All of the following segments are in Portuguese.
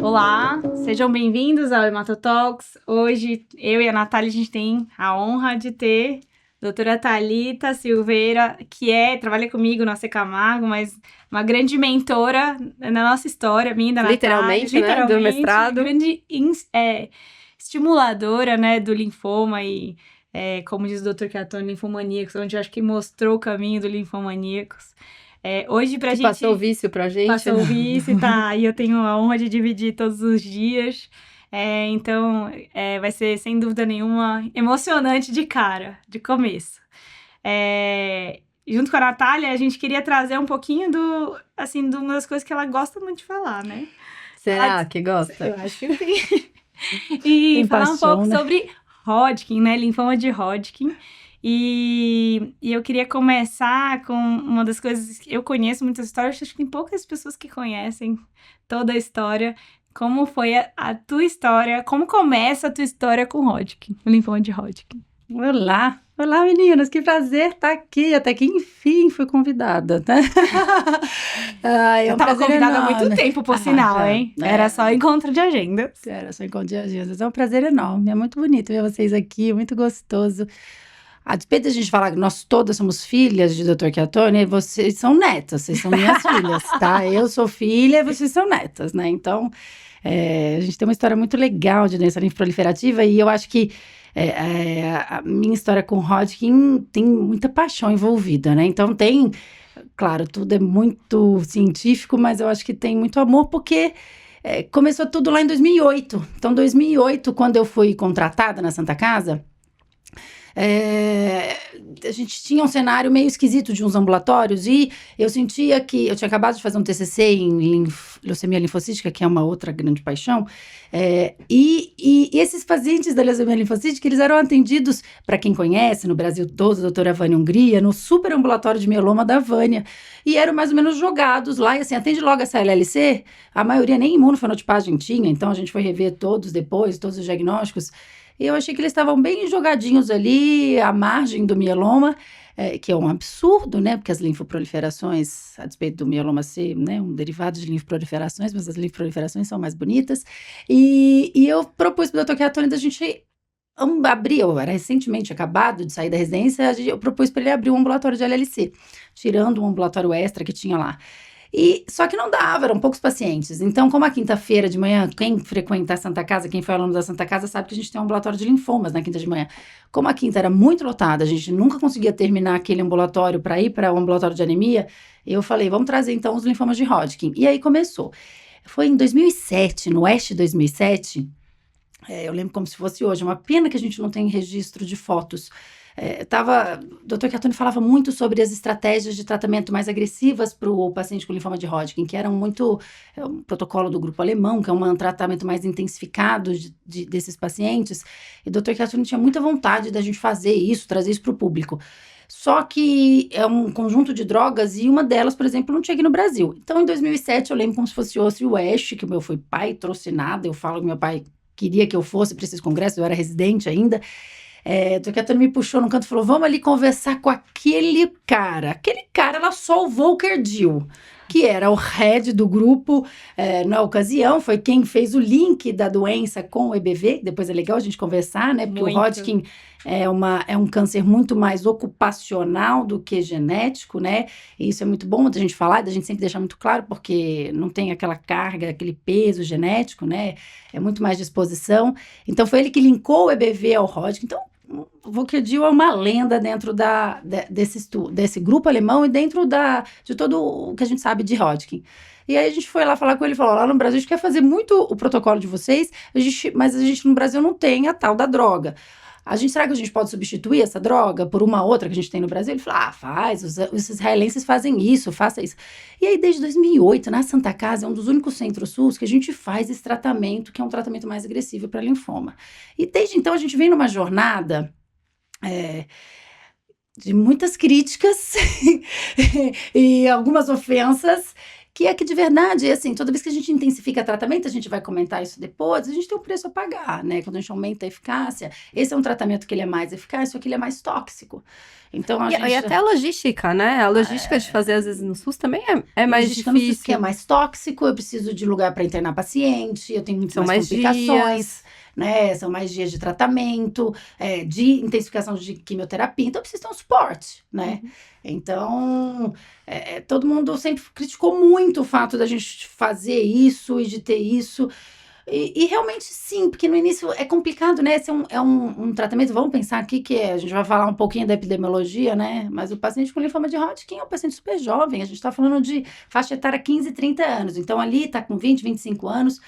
Olá, sejam bem-vindos ao Hematotalks. Hoje, eu e a Natália, a gente tem a honra de ter a doutora Thalita Silveira, que trabalha comigo no AC Camargo, mas uma grande mentora na nossa história, minha e da Literalmente, Natália. né? Do mestrado. Grande estimuladora, né, do linfoma e, como diz o doutor Chiattoni, linfomaníacos, onde eu acho que mostrou o caminho do linfomaníacos. Hoje pra Que gente... passou o vício pra gente. Passou o vice, tá? E eu tenho a honra de dividir todos os dias. Então, vai ser, sem dúvida nenhuma, emocionante de cara, de começo. Junto com a Natália, a gente queria trazer um pouquinho de uma das coisas que ela gosta muito de falar, né? Será que gosta? Eu acho que sim. E Tem falar paixão, um pouco né? sobre Hodgkin, né? Linfoma de Hodgkin. E eu queria começar com uma das coisas que eu conheço muitas histórias, acho que tem poucas pessoas que conhecem toda a história. Como foi a tua história? Como começa a tua história com Hodgkin, o linfoma de Hodgkin? Olá, olá meninas, que prazer estar aqui, até que enfim fui convidada, né? Eu tava convidada há muito tempo, por sinal, hein? Era só encontro de agendas. Era só encontro de agendas, é um prazer enorme, é muito bonito ver vocês aqui, muito gostoso. A despeito da gente falar que nós todas somos filhas de Dr. Chiattoni, vocês são netas, vocês são minhas filhas, tá? Eu sou filha e vocês são netas, né? Então, a gente tem uma história muito legal de doença linfoproliferativa e eu acho que a minha história com Hodgkin tem muita paixão envolvida, né? Então claro, tudo é muito científico, mas eu acho que tem muito amor porque começou tudo lá em 2008. Então, 2008, quando eu fui contratada na Santa Casa, a gente tinha um cenário meio esquisito de uns ambulatórios e eu sentia que eu tinha acabado de fazer um TCC em leucemia linfocítica, que é uma outra grande paixão, e esses pacientes da leucemia linfocítica, eles eram atendidos, para quem conhece, no Brasil todo, a doutora Vânia Hungria, no super ambulatório de mieloma da Vânia, e eram mais ou menos jogados lá, e assim, atende logo essa LLC, a maioria nem imunofenotipagem tinha, então a gente foi rever todos depois, todos os diagnósticos. E eu achei que eles estavam bem jogadinhos ali, à margem do mieloma, que é um absurdo, né? Porque as linfoproliferações, a despeito do mieloma ser, né, um derivado de linfoproliferações, mas as linfoproliferações são mais bonitas. E eu propus para o Dr. Chiattoni da gente abrir, eu era recentemente acabado de sair da residência, eu propus para ele abrir um ambulatório de LLC, tirando um ambulatório extra que tinha lá. Só que não dava, eram poucos pacientes. Então, como a quinta-feira de manhã, quem frequenta a Santa Casa, quem foi aluno da Santa Casa, sabe que a gente tem um ambulatório de linfomas na quinta de manhã. Como a quinta era muito lotada, a gente nunca conseguia terminar aquele ambulatório para ir para o ambulatório de anemia, eu falei, vamos trazer então os linfomas de Hodgkin. E aí começou. Foi em 2007, no Oeste de 2007, eu lembro como se fosse hoje, uma pena que a gente não tem registro de fotos. O Dr. Chiattoni falava muito sobre as estratégias de tratamento mais agressivas para o paciente com linfoma de Hodgkin, que eram muito um protocolo do grupo alemão, que é um tratamento mais intensificado desses pacientes. E o Dr. Chiattoni tinha muita vontade da gente fazer isso, trazer isso para o público. Só que é um conjunto de drogas e uma delas, por exemplo, não tinha aqui no Brasil. Então, em 2007, eu lembro como se fosse o Oeste, que o meu foi pai, trouxe nada. Eu falo que meu pai queria que eu fosse para esses congressos, eu era residente ainda. O Dr. Chiattoni me puxou no canto e falou, vamos ali conversar com aquele cara. Aquele cara era só o Volker Dill, que era o head do grupo na ocasião, foi quem fez o link da doença com o EBV, depois é legal a gente conversar, né? Porque muito. O Hodgkin é um câncer muito mais ocupacional do que genético, né? E isso é muito bom da gente falar, da gente sempre deixar muito claro, porque não tem aquela carga, aquele peso genético, né? É muito mais disposição. Então, foi ele que linkou o EBV ao Hodgkin. Então, o Volker Dill é uma lenda dentro desse grupo alemão e dentro de todo o que a gente sabe de Hodgkin. E aí a gente foi lá falar com ele e falou, lá no Brasil a gente quer fazer muito o protocolo de vocês, mas a gente no Brasil não tem a tal da droga. Será que a gente pode substituir essa droga por uma outra que a gente tem no Brasil? Ele falou, faz, os israelenses fazem isso, faça isso. E aí, desde 2008, na Santa Casa, é um dos únicos centros SUS que a gente faz esse tratamento, que é um tratamento mais agressivo para linfoma. E desde então, a gente vem numa jornada de muitas críticas e algumas ofensas, que é que de verdade, assim, toda vez que a gente intensifica tratamento, a gente vai comentar isso depois, a gente tem um preço a pagar, né? Quando a gente aumenta a eficácia, esse é um tratamento que ele é mais eficaz, só que ele é mais tóxico. Então, E até a logística, né? A logística de fazer, às vezes, no SUS também é mais logística no SUS que é difícil. mais tóxico, eu preciso de lugar para internar paciente, eu tenho muito São mais mais complicações. dias. Né? São mais dias de tratamento, de intensificação de quimioterapia, então eu preciso ter um suporte, né? Então, todo mundo sempre criticou muito o fato da gente fazer isso e de ter isso. E realmente sim, porque no início é complicado, né? Esse é um tratamento, vamos pensar aqui que a gente vai falar um pouquinho da epidemiologia, né? Mas o paciente com linfoma de Hodgkin é um paciente super jovem, a gente está falando de faixa etária 15, 30 anos, então ali está com 20, 25 anos.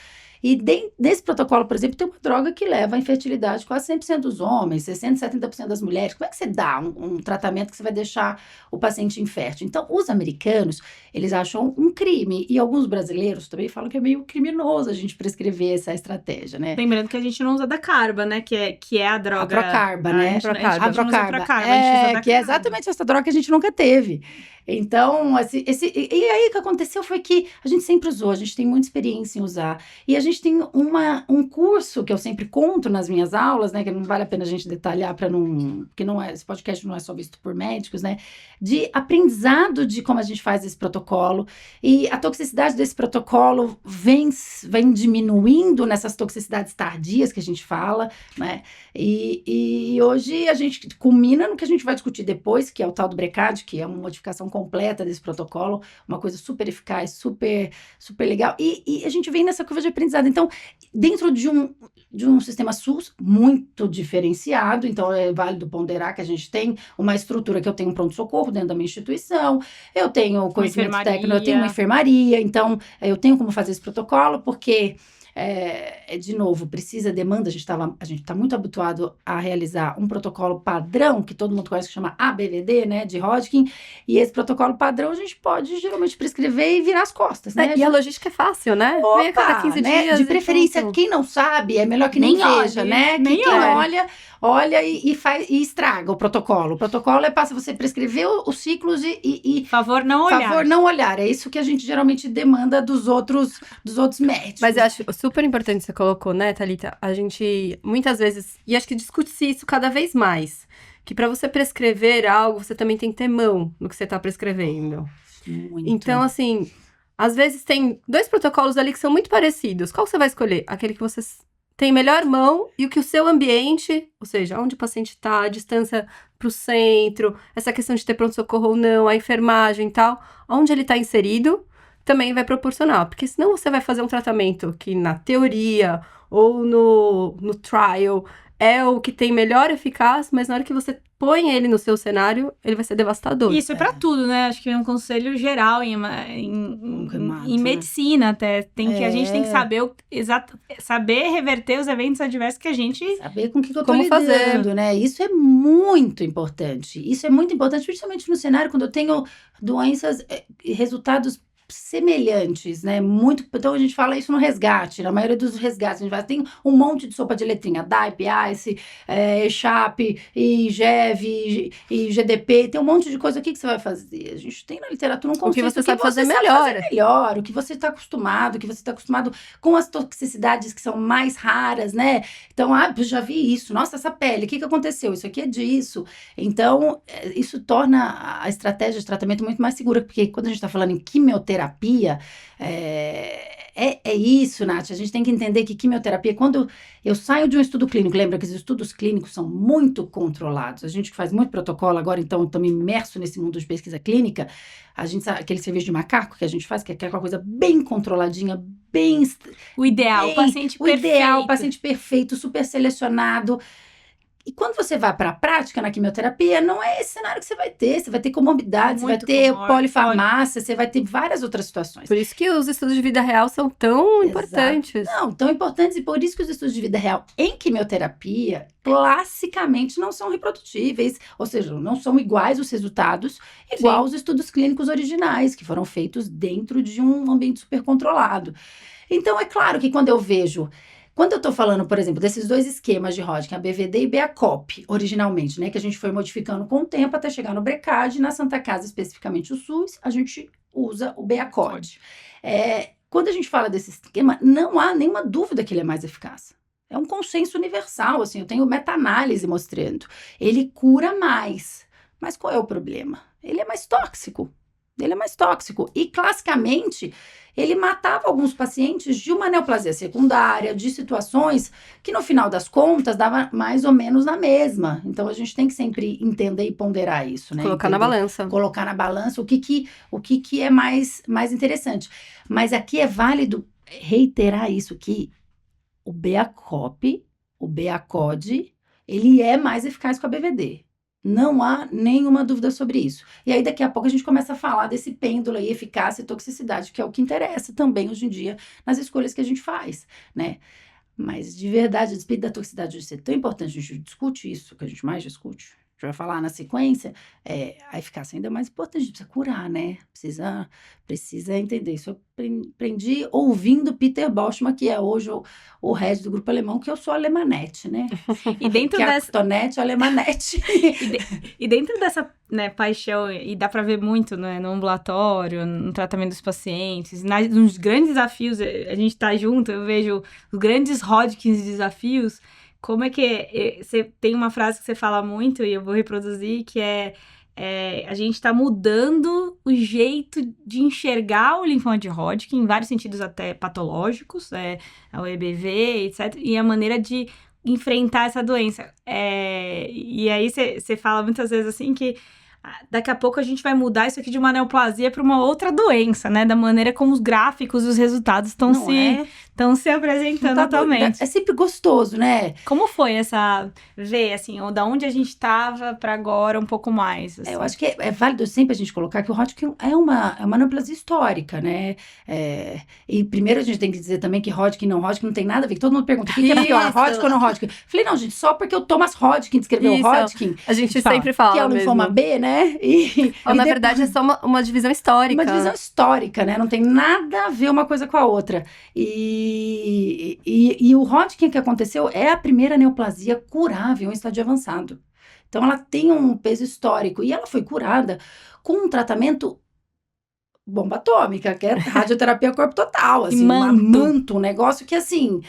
E nesse protocolo, por exemplo, tem uma droga que leva à infertilidade quase 100% dos homens, 60%, 70% das mulheres. Como é que você dá um tratamento que você vai deixar o paciente infértil? Então, os americanos, eles acham um crime. E alguns brasileiros também falam que é meio criminoso a gente prescrever essa estratégia, né? Lembrando que a gente não usa da Carba, né? Que é a droga... A Procarba, né? A gente não usa A Procarba. Procarba, a gente usa da Que é Carba. exatamente essa droga que a gente nunca teve. Então, e aí o que aconteceu foi que a gente sempre usou, a gente tem muita experiência em usar. E a gente tem um curso que eu sempre conto nas minhas aulas, né? Que não vale a pena a gente detalhar para não... Porque esse podcast não é só visto por médicos, né? De aprendizado de como a gente faz esse protocolo. E a toxicidade desse protocolo vem diminuindo nessas toxicidades tardias que a gente fala, né? E hoje a gente culmina no que a gente vai discutir depois, que é o tal do Brecad, que é uma modificação completa desse protocolo, uma coisa super eficaz, super, super legal. E a gente vem nessa curva de aprendizado. Então, dentro de um sistema SUS muito diferenciado, então é válido ponderar que a gente tem uma estrutura que eu tenho um pronto-socorro dentro da minha instituição, eu tenho conhecimento técnico, eu tenho uma enfermaria, então eu tenho como fazer esse protocolo, porque... de novo, demanda, a gente está muito habituado a realizar um protocolo padrão, que todo mundo conhece, que chama ABVD, né, de Hodgkin, e esse protocolo padrão a gente pode geralmente prescrever e virar as costas, né? E a logística é fácil, né? Vem a cada 15 né? dias. De preferência, quem não sabe, é melhor que nem veja, olhe, né? nem Que quem olha e faz e estraga o protocolo. O protocolo é para você prescrever os ciclos e favor não olhar. Favor não olhar. É isso que a gente geralmente demanda dos outros médicos. Mas eu acho super importante você colocou, né, Thalita? A gente, muitas vezes, e acho que discute-se isso cada vez mais, que para você prescrever algo, você também tem que ter mão no que você tá prescrevendo. Muito. Então, assim, às vezes tem 2 protocolos ali que são muito parecidos. Qual você vai escolher? Aquele que você tem melhor mão e o que o seu ambiente, ou seja, onde o paciente tá, a distância pro centro, essa questão de ter pronto-socorro ou não, a enfermagem e tal, onde ele tá inserido, também vai proporcionar. Porque senão você vai fazer um tratamento que na teoria ou no trial é o que tem melhor eficácia, mas na hora que você põe ele no seu cenário, ele vai ser devastador. Isso é pra tudo, né? Acho que é um conselho geral em medicina até. A gente tem que saber saber reverter os eventos adversos que a gente... Saber com o que eu tô Como lidando, fazer. né? Isso é muito importante. Isso é muito importante, principalmente no cenário, quando eu tenho doenças e resultados semelhantes, né? Então a gente fala isso no resgate, na maioria dos resgates a gente tem um monte de sopa de letrinha, DAIP, ICE, ECHAP, IGEV, e GDP, tem um monte de coisa. O que você vai fazer? A gente tem na literatura um conceito o que você sabe fazer melhor, o que você está acostumado, com as toxicidades que são mais raras, né? Então, eu já vi isso, nossa, essa pele, o que aconteceu? Isso aqui é disso. Então, isso torna a estratégia de tratamento muito mais segura, porque quando a gente está falando em quimioterapia, é isso, Nath. A gente tem que entender que quimioterapia, quando eu saio de um estudo clínico, lembra que os estudos clínicos são muito controlados. A gente que faz muito protocolo agora, então, estamos imersos nesse mundo de pesquisa clínica. A gente sabe aquele serviço de macaco que a gente faz, que é aquela coisa bem controladinha, o ideal, o paciente perfeito. O ideal, o paciente perfeito, super selecionado. E quando você vai para a prática na quimioterapia, não é esse cenário que você vai ter. Você vai ter comorbidades, você vai ter polifarmácia, você vai ter várias outras situações. Por isso que os estudos de vida real são tão importantes. Não, tão importantes. E por isso que os estudos de vida real em quimioterapia, classicamente, não são reprodutíveis. Ou seja, não são iguais os resultados, igual aos estudos clínicos originais, que foram feitos dentro de um ambiente super controlado. Então, é claro que quando eu tô falando, por exemplo, desses 2 esquemas de Hodgkin, a BVD e BACOP, originalmente, né, que a gente foi modificando com o tempo até chegar no Brecad, na Santa Casa, especificamente o SUS, a gente usa o BA-COD. Quando a gente fala desse esquema, não há nenhuma dúvida que ele é mais eficaz. É um consenso universal, assim, eu tenho meta-análise mostrando. Ele cura mais. Mas qual é o problema? Ele é mais tóxico. E, classicamente, ele matava alguns pacientes de uma neoplasia secundária, de situações que, no final das contas, dava mais ou menos na mesma. Então, a gente tem que sempre entender e ponderar isso, né? Colocar na balança. Colocar na balança o que é mais interessante. Mas aqui é válido reiterar isso, que o BA-COP, o BA-COD, ele é mais eficaz que o BVD. Não há nenhuma dúvida sobre isso. E aí, daqui a pouco, a gente começa a falar desse pêndulo aí, eficácia e toxicidade, que é o que interessa também, hoje em dia, nas escolhas que a gente faz, né? Mas, de verdade, a despeito da toxicidade de ser tão importante, a gente discute isso, que a gente mais discute. A gente vai falar na sequência, a eficácia ainda é mais importante, a gente precisa curar, né? Precisa entender. Isso eu aprendi ouvindo Peter Boschmann, que é hoje o head do grupo alemão, que eu sou alemanete, né? E dentro que dessa... Actonete, alemanete. E dentro dessa, né, paixão, e dá pra ver muito, né, no ambulatório, no tratamento dos pacientes, nos grandes desafios, a gente tá junto, eu vejo os grandes Hodgkins desafios. Como é que você tem uma frase que você fala muito, e eu vou reproduzir, que a gente está mudando o jeito de enxergar o linfoma de Hodgkin, em vários sentidos até patológicos, o EBV, etc., e a maneira de enfrentar essa doença. E aí você fala muitas vezes assim que daqui a pouco a gente vai mudar isso aqui de uma neoplasia para uma outra doença, né? Da maneira como os gráficos e os resultados estão se apresentando atualmente. É sempre gostoso, né? Como foi ver, assim, da onde a gente estava para agora um pouco mais? Assim? Eu acho que é válido sempre a gente colocar que o Hodgkin é uma neoplasia histórica, né? E primeiro a gente tem que dizer também que Hodgkin não tem nada a ver. Todo mundo pergunta, o que é pior, Hodgkin ou não Hodgkin? Falei, não, gente, só porque o Thomas Hodgkin descreveu o Hodgkin. A gente sempre fala que é o linfoma B, né? Na verdade, é só uma divisão histórica. Uma divisão histórica, né? Não tem nada a ver uma coisa com a outra. E o Hodgkin que aconteceu é a primeira neoplasia curável em estágio avançado. Então, ela tem um peso histórico. E ela foi curada com um tratamento bomba atômica, que é radioterapia corpo total. Assim, um negócio que, assim...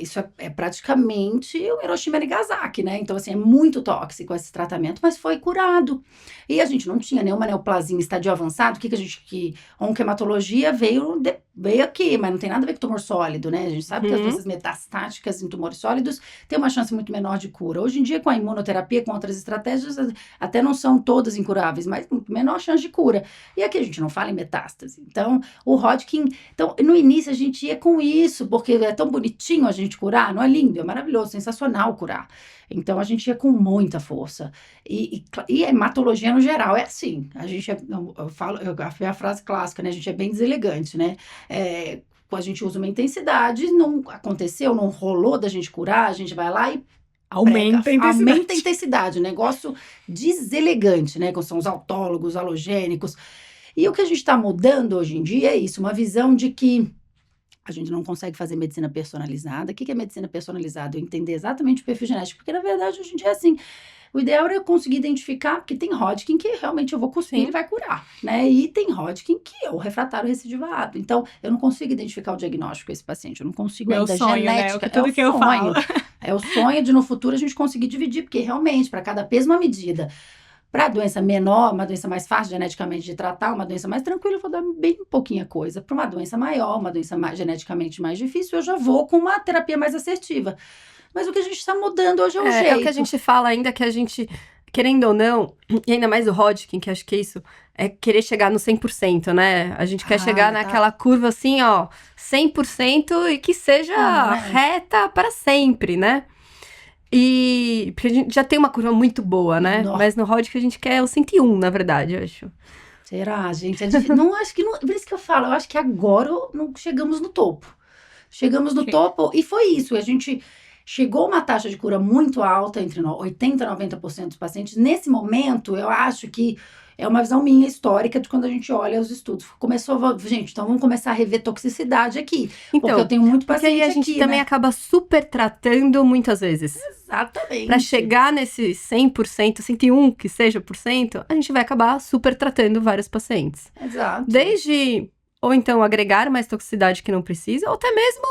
isso é praticamente o Hiroshima e Nagasaki, né? Então, assim, é muito tóxico esse tratamento, mas foi curado. E a gente não tinha nenhuma neoplasia em estádio avançado. Que oncohematologia veio aqui, mas não tem nada a ver com tumor sólido, né? A gente sabe que as doenças metastáticas em tumores sólidos têm uma chance muito menor de cura. Hoje em dia, com a imunoterapia, com outras estratégias, até não são todas incuráveis, mas menor chance de cura. E aqui a gente não fala em metástase. Então, o Hodgkin... Então, no início a gente ia com isso, porque é tão bonitinho a gente curar, não é lindo? É maravilhoso, sensacional curar. Então, a gente ia com muita força. E a hematologia, no geral, é assim. A gente a frase clássica, né? A gente é bem deselegante, né? A gente usa uma intensidade, não aconteceu, não rolou da gente curar, a gente vai lá e aumenta a intensidade. Negócio deselegante, né? Que são os autólogos, halogênicos. E o que a gente está mudando hoje em dia é isso, uma visão de que a gente não consegue fazer medicina personalizada. O que é medicina personalizada? Eu entender exatamente o perfil genético. Porque, na verdade, hoje em dia é assim. O ideal é eu conseguir identificar, porque tem Hodgkin que realmente eu vou cuspir e ele vai curar, né? E tem Hodgkin que é o refratário recidivado. Então, eu não consigo identificar o diagnóstico desse paciente. Eu não consigo ainda genética. Né? Tudo que eu falo. É o sonho de, no futuro, a gente conseguir dividir. Porque, realmente, para cada peso, uma medida. Para a doença menor, uma doença mais fácil geneticamente de tratar, uma doença mais tranquila, eu vou dar bem pouquinha coisa. Para uma doença maior, uma doença geneticamente mais difícil, eu já vou com uma terapia mais assertiva. Mas o que a gente está mudando hoje é o jeito. É o que a gente fala ainda, que a gente, querendo ou não, e ainda mais o Hodgkin, que acho que é isso, é querer chegar no 100%, né? A gente quer chegar naquela curva assim, ó, 100% e que seja reta para sempre, né? E porque a gente já tem uma curva muito boa, né? Nossa. Mas no Hodgkin a gente quer o 101, na verdade, eu acho. Será, gente? Não, acho que não. Por isso que eu falo, eu acho que agora não chegamos no topo. Chegamos no topo e foi isso. A gente chegou uma taxa de cura muito alta, entre 80% e 90% dos pacientes. Nesse momento, eu acho que é uma visão minha histórica de quando a gente olha os estudos. Gente, então vamos começar a rever toxicidade aqui. Porque eu tenho muito porque paciente aí a gente aqui, também né? acaba super tratando muitas vezes. Exatamente. Pra chegar nesse 100%, 101% que seja por cento, a gente vai acabar super tratando vários pacientes. Exato. Desde, ou então, agregar mais toxicidade que não precisa, ou até mesmo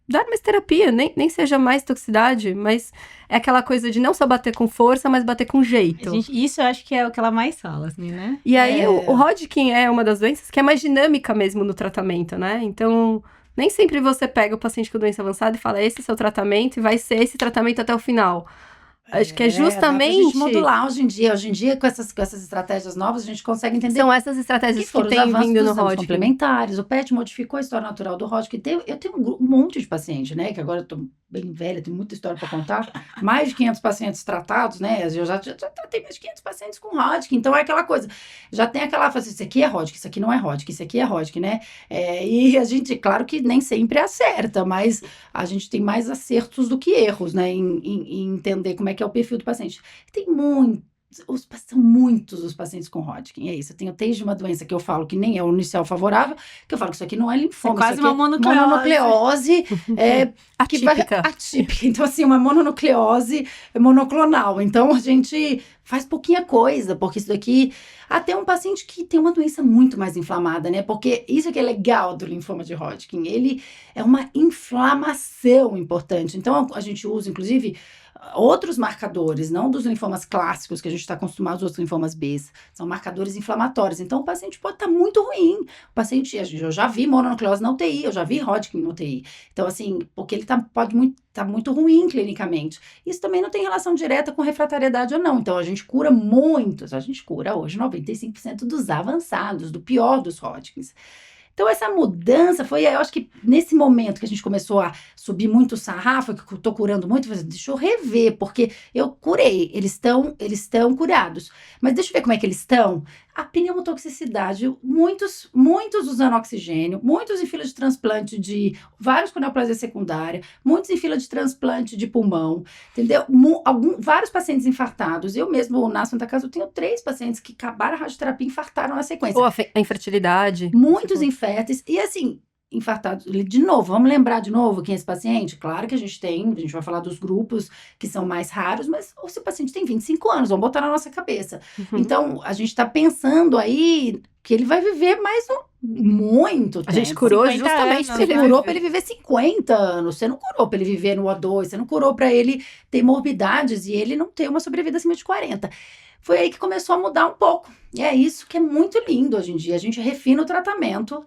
dar mais terapia, nem seja mais toxicidade, mas é aquela coisa de não só bater com força, mas bater com jeito. Isso eu acho que é o que ela mais fala, assim, né? E aí, o Hodgkin é uma das doenças que é mais dinâmica mesmo no tratamento, né? Então, nem sempre você pega o paciente com doença avançada e fala, esse é o seu tratamento, e vai ser esse tratamento até o final. Acho que é Dá pra justamente... gente modular hoje em dia. Hoje em dia, com essas estratégias novas, a gente consegue entender São essas estratégias que foram os têm avanços vindo dos no exames Hodgkin. complementares. O PET modificou a história natural do Hodgkin. Eu tenho um monte de paciente, né? Que agora eu tô bem velha, tenho muita história para contar. Mais de 500 pacientes tratados, né? Eu já tratei mais de 500 pacientes com Hodgkin. Então, é aquela coisa. Já tem aquela... Isso aqui é Hodgkin, isso aqui não é Hodgkin, isso aqui é Hodgkin, né? E a gente, claro que nem sempre acerta, mas a gente tem mais acertos do que erros, né? Em entender como é que é o perfil do paciente. Tem são muitos os pacientes com Hodgkin, é isso. Eu tenho desde uma doença que eu falo que nem é o inicial favorável, que eu falo que isso aqui não é linfoma, É quase isso aqui uma é mononucleose Atípica. atípica. Então, assim, uma mononucleose monoclonal. Então, a gente faz pouquinha coisa, porque isso daqui... Até um paciente que tem uma doença muito mais inflamada, né? Porque isso que é legal do linfoma de Hodgkin, ele é uma inflamação importante. Então, a gente usa, inclusive, outros marcadores, não dos linfomas clássicos que a gente está acostumado, os outros linfomas B, são marcadores inflamatórios. Então, o paciente pode estar muito ruim. O paciente, eu já vi mononucleose na UTI, eu já vi Hodgkin na UTI. Então, assim, porque ele pode estar muito ruim clinicamente. Isso também não tem relação direta com refratariedade ou não. Então, a gente cura muitos, a gente cura hoje 95% dos avançados, do pior dos Hodgkins. Então, essa mudança foi, eu acho que nesse momento que a gente começou a subir muito o sarrafo, que eu tô curando muito, eu falei, deixa eu rever, porque eu curei, eles estão curados. Mas deixa eu ver como é que eles estão. A pneumotoxicidade, muitos usando oxigênio, muitos em fila de transplante de vários com neoplasia secundária, muitos em fila de transplante de pulmão, entendeu? Vários pacientes infartados. Eu mesmo, na Santa Casa, eu tenho 3 pacientes que acabaram a radioterapia e infartaram na sequência. Ou a infertilidade. Muitos inférteis. E assim, infartados. De novo, vamos lembrar de novo quem é esse paciente? Claro que a gente vai falar dos grupos que são mais raros, mas se o paciente tem 25 anos, vamos botar na nossa cabeça. Então, a gente está pensando aí que ele vai viver mais muito tempo. A gente curou 50 justamente anos, pra Você ele curou viver. para ele viver 50 anos, você não curou para ele viver no O2, você não curou para ele ter morbidades e ele não ter uma sobrevida acima de 40. Foi aí que começou a mudar um pouco. E é isso que é muito lindo hoje em dia. A gente refina o tratamento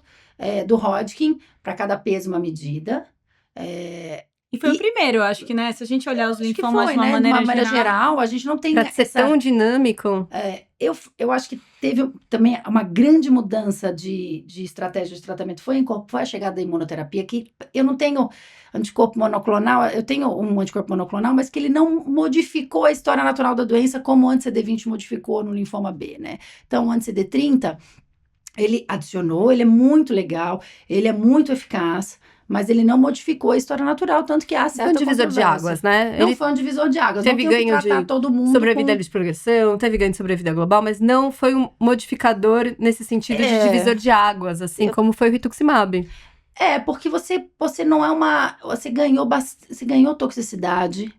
do Hodgkin, para cada peso uma medida. E foi o primeiro, eu acho que, né? Se a gente olhar os Acho que linfomas foi, de uma né? maneira De uma maneira geral. geral, a gente não tem Pra ser tão dinâmico. Eu acho que teve também uma grande mudança de estratégia de tratamento. Foi a chegada da imunoterapia, que eu não tenho anticorpo monoclonal, eu tenho um anticorpo monoclonal, mas que ele não modificou a história natural da doença como o anti-CD20 modificou no linfoma B, né? Então, o anti-CD30, ele adicionou, ele é muito legal, ele é muito eficaz, mas ele não modificou a história natural, tanto que há certa Foi um divisor de controvérsia. águas, né? Não Ele foi um divisor de águas, teve não tem que ganho tratar de todo mundo sobrevida de progressão, teve ganho de sobrevida global, mas não foi um modificador nesse sentido de divisor de águas, assim como foi o rituximab. Porque você não é uma... Você ganhou toxicidade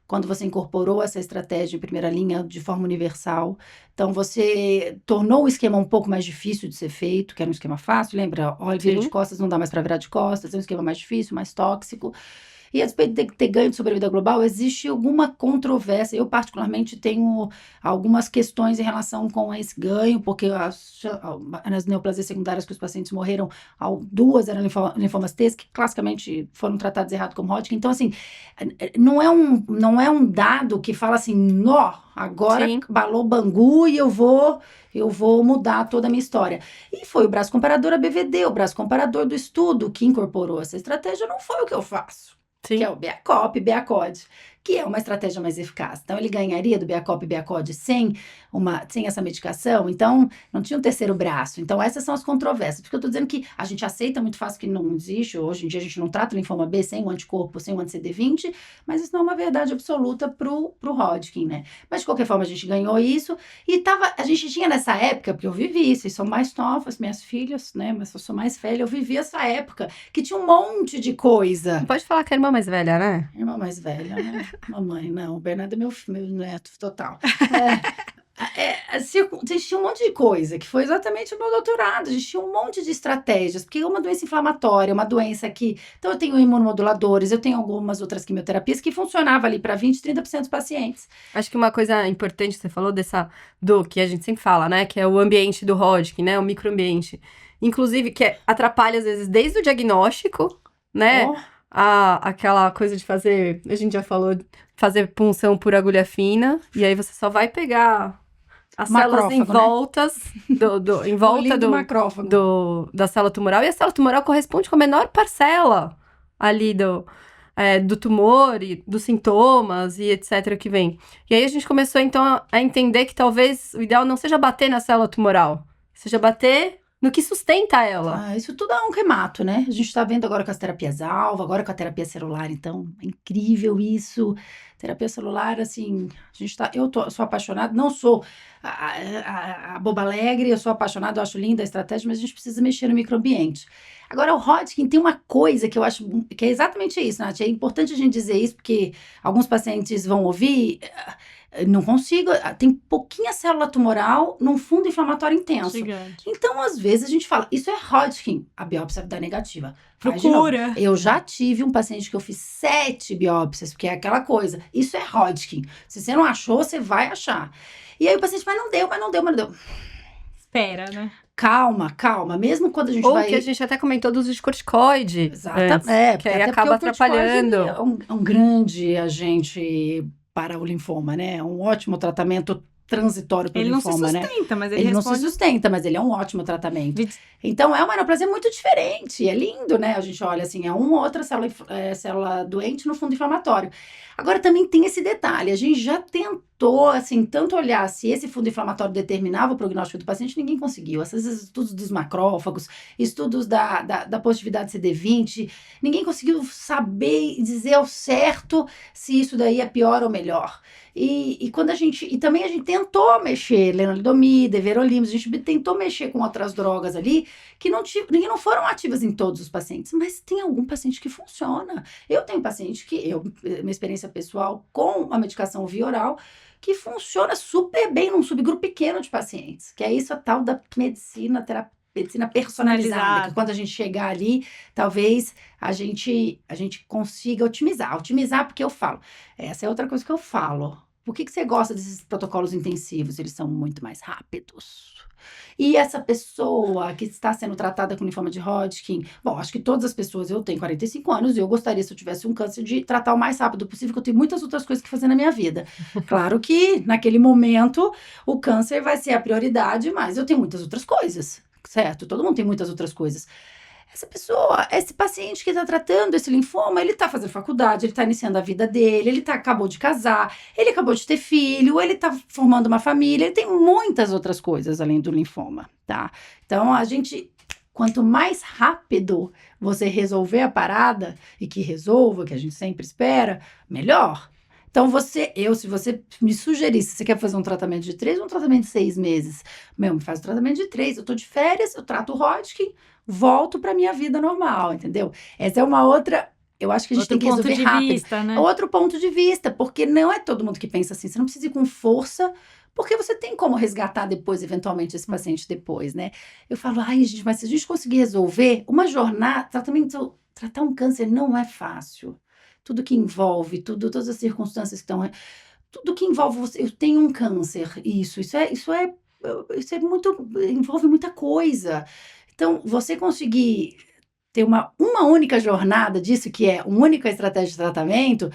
quando você incorporou essa estratégia em primeira linha de forma universal. Então, você tornou o esquema um pouco mais difícil de ser feito, que era um esquema fácil, lembra? Olha, vira de costas, não dá mais para virar de costas, é um esquema mais difícil, mais tóxico. E a despeito de ter ganho de sobrevida global, existe alguma controvérsia. Eu, particularmente, tenho algumas questões em relação com esse ganho, porque nas neoplasias secundárias que os pacientes morreram, 2 eram linfomas T, que classicamente foram tratados errado como Hodgkin. Então, assim, não é um dado que fala assim, agora balou Bangu e eu vou mudar toda a minha história. E foi o braço comparador ABVD, o braço comparador do estudo que incorporou essa estratégia, não foi o que eu faço. Sim. Que é o BACOP, BACOD, que é uma estratégia mais eficaz. Então, ele ganharia do Biacop e Biacod sem essa medicação? Então, não tinha um terceiro braço. Então, essas são as controvérsias. Porque eu estou dizendo que a gente aceita muito fácil que não existe. Hoje em dia, a gente não trata o linfoma B sem o anticorpo, sem o anti-CD20, mas isso não é uma verdade absoluta pro Hodgkin, né? Mas, de qualquer forma, a gente ganhou isso. E a gente tinha nessa época, porque eu vivi isso, e são mais novas, minhas filhas, né? Mas eu sou mais velha, eu vivi essa época que tinha um monte de coisa. Pode falar que é a irmã mais velha, né? Irmã mais velha, né? Mamãe, não. O Bernardo é meu neto, total. Existia um monte de coisa, que foi exatamente o meu doutorado. Existia um monte de estratégias, porque é uma doença inflamatória, uma doença que... Então, eu tenho imunomoduladores, eu tenho algumas outras quimioterapias que funcionavam ali para 20%, 30% dos pacientes. Acho que uma coisa importante que você falou que a gente sempre fala, né? Que é o ambiente do Hodgkin, né? O microambiente. Inclusive, que atrapalha, às vezes, desde o diagnóstico, né? Aquela coisa de fazer, a gente já falou, fazer punção por agulha fina, e aí você só vai pegar as células em voltas, em volta da célula tumoral, e a célula tumoral corresponde com a menor parcela ali do tumor e dos sintomas e etc. que vem. E aí a gente começou, então, a entender que talvez o ideal não seja bater na célula tumoral, seja bater no que sustenta ela. Isso tudo é um remato, né? A gente está vendo agora com as terapias-alvo, agora com a terapia celular, então é incrível isso. Terapia celular, assim, eu sou apaixonada, não sou a boba alegre, eu sou apaixonada, eu acho linda a estratégia, mas a gente precisa mexer no microambiente. Agora, o Hodgkin tem uma coisa que eu acho que é exatamente isso, Nath. É importante a gente dizer isso, porque alguns pacientes vão ouvir... Não consigo, tem pouquinha célula tumoral num fundo inflamatório intenso. Gigante. Então, às vezes, a gente fala, isso é Hodgkin, a biópsia dá negativa. Procura. Eu já tive um paciente que eu fiz 7 biópsias, porque é aquela coisa, isso é Hodgkin. Se você não achou, você vai achar. E aí o paciente, mas não deu. Espera, né? Calma, mesmo quando a gente Ou que a gente até comentou do uso de corticoide. Exatamente. Que aí acaba atrapalhando. É um grande agente para o linfoma, né? É um ótimo tratamento transitório para o linfoma, né? Ele não se sustenta, mas ele não responde... se sustenta, mas ele é um ótimo tratamento. Então, é uma neoplasia muito diferente. É lindo, né? A gente olha assim, é uma ou outra célula doente no fundo inflamatório. Agora, também tem esse detalhe. A gente já tentou, assim, tanto olhar se esse fundo inflamatório determinava o prognóstico do paciente, ninguém conseguiu. Esses estudos dos macrófagos, estudos da positividade CD20, ninguém conseguiu saber e dizer ao certo se isso daí é pior ou melhor. E também a gente tentou mexer, lenalidomida, everolimus, a gente tentou mexer com outras drogas ali que não foram ativas em todos os pacientes, mas tem algum paciente que funciona. Eu tenho paciente minha experiência pessoal com a medicação via oral, que funciona super bem num subgrupo pequeno de pacientes, que é isso a tal da medicina personalizada, que quando a gente chegar ali, talvez a gente consiga otimizar. Otimizar porque eu falo, essa é outra coisa que eu falo. Por que você gosta desses protocolos intensivos? Eles são muito mais rápidos. E essa pessoa que está sendo tratada com linfoma de Hodgkin, bom, acho que todas as pessoas, eu tenho 45 anos e eu gostaria, se eu tivesse um câncer, de tratar o mais rápido possível, porque eu tenho muitas outras coisas que fazer na minha vida. Claro que, naquele momento, o câncer vai ser a prioridade, mas eu tenho muitas outras coisas, certo? Todo mundo tem muitas outras coisas. Essa pessoa, esse paciente que está tratando esse linfoma, ele está fazendo faculdade, ele está iniciando a vida dele, ele acabou de casar, ele acabou de ter filho, ele está formando uma família, ele tem muitas outras coisas além do linfoma, tá? Então, quanto mais rápido você resolver a parada, e que resolva, que a gente sempre espera, melhor. Então, se você me sugerisse, você quer fazer um tratamento de 3 ou um tratamento de 6 meses? Me faz o tratamento de 3, eu tô de férias, eu trato o Hodgkin, volto pra minha vida normal, entendeu? Essa é uma outra... Eu acho que a gente tem que resolver rápido. Vista, né? Outro ponto de vista, porque não é todo mundo que pensa assim. Você não precisa ir com força, porque você tem como resgatar depois, eventualmente, esse paciente depois, né? Eu falo, gente, mas se a gente conseguir resolver uma jornada, tratar um câncer não é fácil. Tudo que envolve, todas as circunstâncias que estão... Tudo que envolve você... Eu tenho um câncer, isso é muito... Envolve muita coisa. Então, você conseguir ter uma única jornada disso, que é uma única estratégia de tratamento,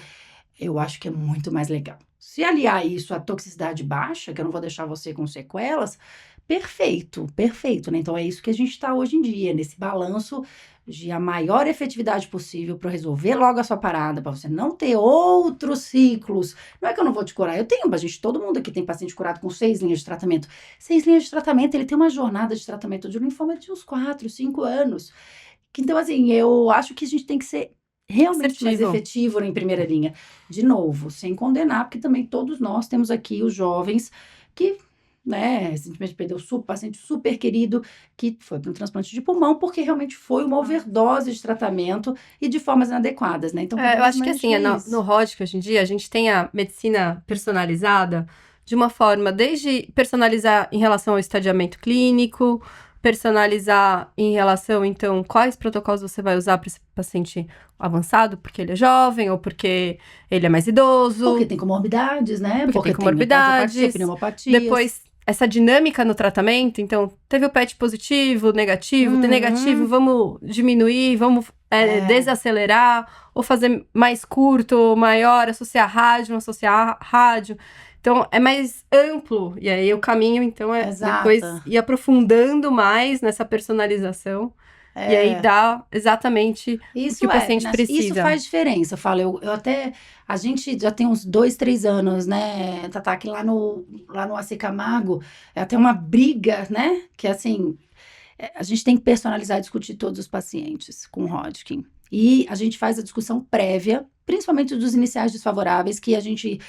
eu acho que é muito mais legal. Se aliar isso à toxicidade baixa, que eu não vou deixar você com sequelas, perfeito, perfeito, né? Então é isso que a gente está hoje em dia, nesse balanço de a maior efetividade possível para resolver logo a sua parada, para você não ter outros ciclos. Não é que eu não vou te curar, eu tenho, a gente, todo mundo aqui tem paciente curado com 6 linhas de tratamento. 6 linhas de tratamento, ele tem uma jornada de tratamento de linfoma de uns 4, 5 anos. Então, assim, eu acho que a gente tem que ser realmente mais Assertivo. efetivo em primeira linha. De novo, sem condenar, porque também todos nós temos aqui os jovens que, né, recentemente perdeu um paciente super querido que foi para um transplante de pulmão porque realmente foi uma overdose de tratamento e de formas inadequadas, né? Então, Eu acho que assim, no isso. Hodgkin hoje em dia, a gente tem a medicina personalizada de uma forma, desde personalizar em relação ao estadiamento clínico, personalizar em relação, então, quais protocolos você vai usar para esse paciente avançado, porque ele é jovem ou porque ele é mais idoso. Porque tem comorbidades, né? Porque tem tem comorbidades. cardiopatia, pneumopatias. Depois, essa dinâmica no tratamento, então, teve o PET positivo, negativo, tem negativo, vamos diminuir, vamos desacelerar, ou fazer mais curto, maior, associar rádio, não associar rádio. Então, é mais amplo, e aí o caminho, então, é Exato. depois ir aprofundando mais nessa personalização, e aí dá exatamente o que o paciente precisa. Isso faz diferença, eu falo, eu até, a gente já tem uns 2, 3 anos, né, Tatá, que lá no AC Camargo, é até uma briga, né, que assim, a gente tem que personalizar e discutir todos os pacientes com Hodgkin. E a gente faz a discussão prévia, principalmente dos iniciais desfavoráveis, que a gente...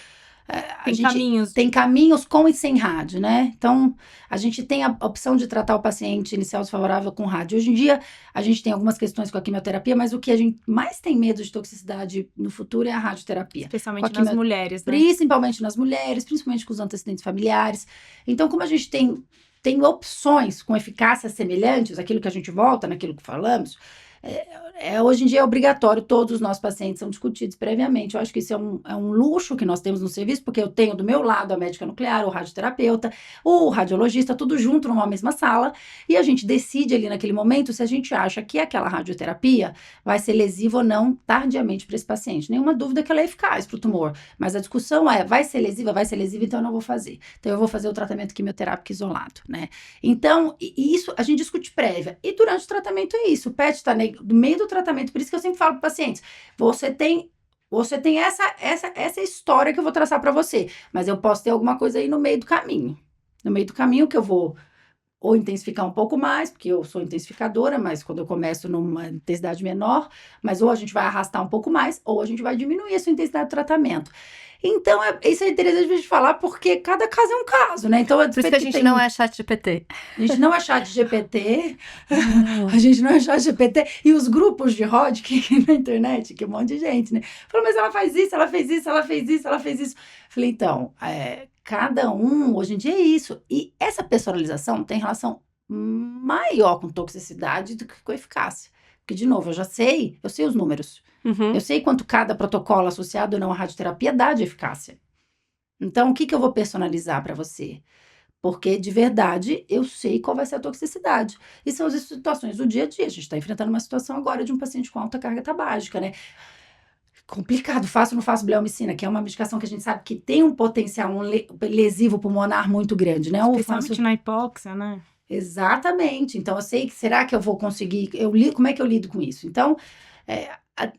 Tem caminhos com e sem rádio, né? Então, a gente tem a opção de tratar o paciente inicial desfavorável com rádio. Hoje em dia, a gente tem algumas questões com a quimioterapia, mas o que a gente mais tem medo de toxicidade no futuro é a radioterapia. Especialmente nas mulheres, né? Principalmente nas mulheres, principalmente com os antecedentes familiares. Então, como a gente tem opções com eficácias semelhantes, aquilo que a gente volta naquilo que falamos, hoje em dia é obrigatório, todos os nossos pacientes são discutidos previamente. Eu acho que isso é um luxo que nós temos no serviço, porque eu tenho do meu lado a médica nuclear, o radioterapeuta, o radiologista, tudo junto numa mesma sala, e a gente decide ali naquele momento se a gente acha que aquela radioterapia vai ser lesiva ou não tardiamente para esse paciente. Nenhuma dúvida que ela é eficaz para o tumor, mas a discussão é, vai ser lesiva, então eu não vou fazer. Então eu vou fazer o tratamento quimioterápico isolado, né? Então, isso a gente discute prévia. E durante o tratamento é isso, o PET está no meio do tratamento, por isso que eu sempre falo para pacientes, você tem essa história que eu vou traçar para você, mas eu posso ter alguma coisa aí no meio do caminho. No meio do caminho que eu vou ou intensificar um pouco mais, porque eu sou intensificadora, mas quando eu começo numa intensidade menor, mas ou a gente vai arrastar um pouco mais, ou a gente vai diminuir a sua intensidade de tratamento. Então, isso é interessante a gente falar, porque cada caso é um caso, né? Então, por isso que a gente não é ChatGPT. A gente não é ChatGPT. A gente não é ChatGPT. E os grupos de Hodgkin na internet, que um monte de gente, né? Falou, mas ela faz isso, ela fez isso, ela fez isso, ela fez isso. Falei, então, cada um, hoje em dia é isso. E essa personalização tem relação maior com toxicidade do que com eficácia. Porque, de novo, eu sei os números. Eu sei quanto cada protocolo associado ou não à radioterapia dá de eficácia. Então, o que eu vou personalizar para você? Porque, de verdade, eu sei qual vai ser a toxicidade. E são as situações do dia a dia. A gente está enfrentando uma situação agora de um paciente com alta carga tabágica, né? Complicado, faço ou não faço bleomicina, que é uma medicação que a gente sabe que tem um potencial lesivo pulmonar muito grande, né? Especialmente na hipóxia, né? Exatamente. Então, eu sei que será que eu vou conseguir... Como é que eu lido com isso? Então,